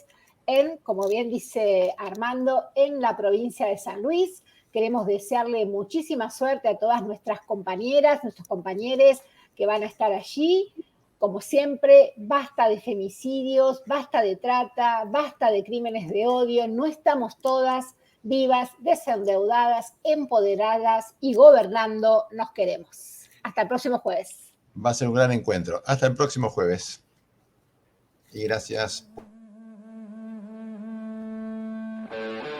como bien dice Armando, en la provincia de San Luis. Queremos desearle muchísima suerte a todas nuestras compañeras, nuestros compañeros que van a estar allí. Como siempre, basta de femicidios, basta de trata, basta de crímenes de odio. No estamos todas vivas, desendeudadas, empoderadas y gobernando. Nos queremos. Hasta el próximo jueves. Va a ser un gran encuentro. Hasta el próximo jueves. Y gracias.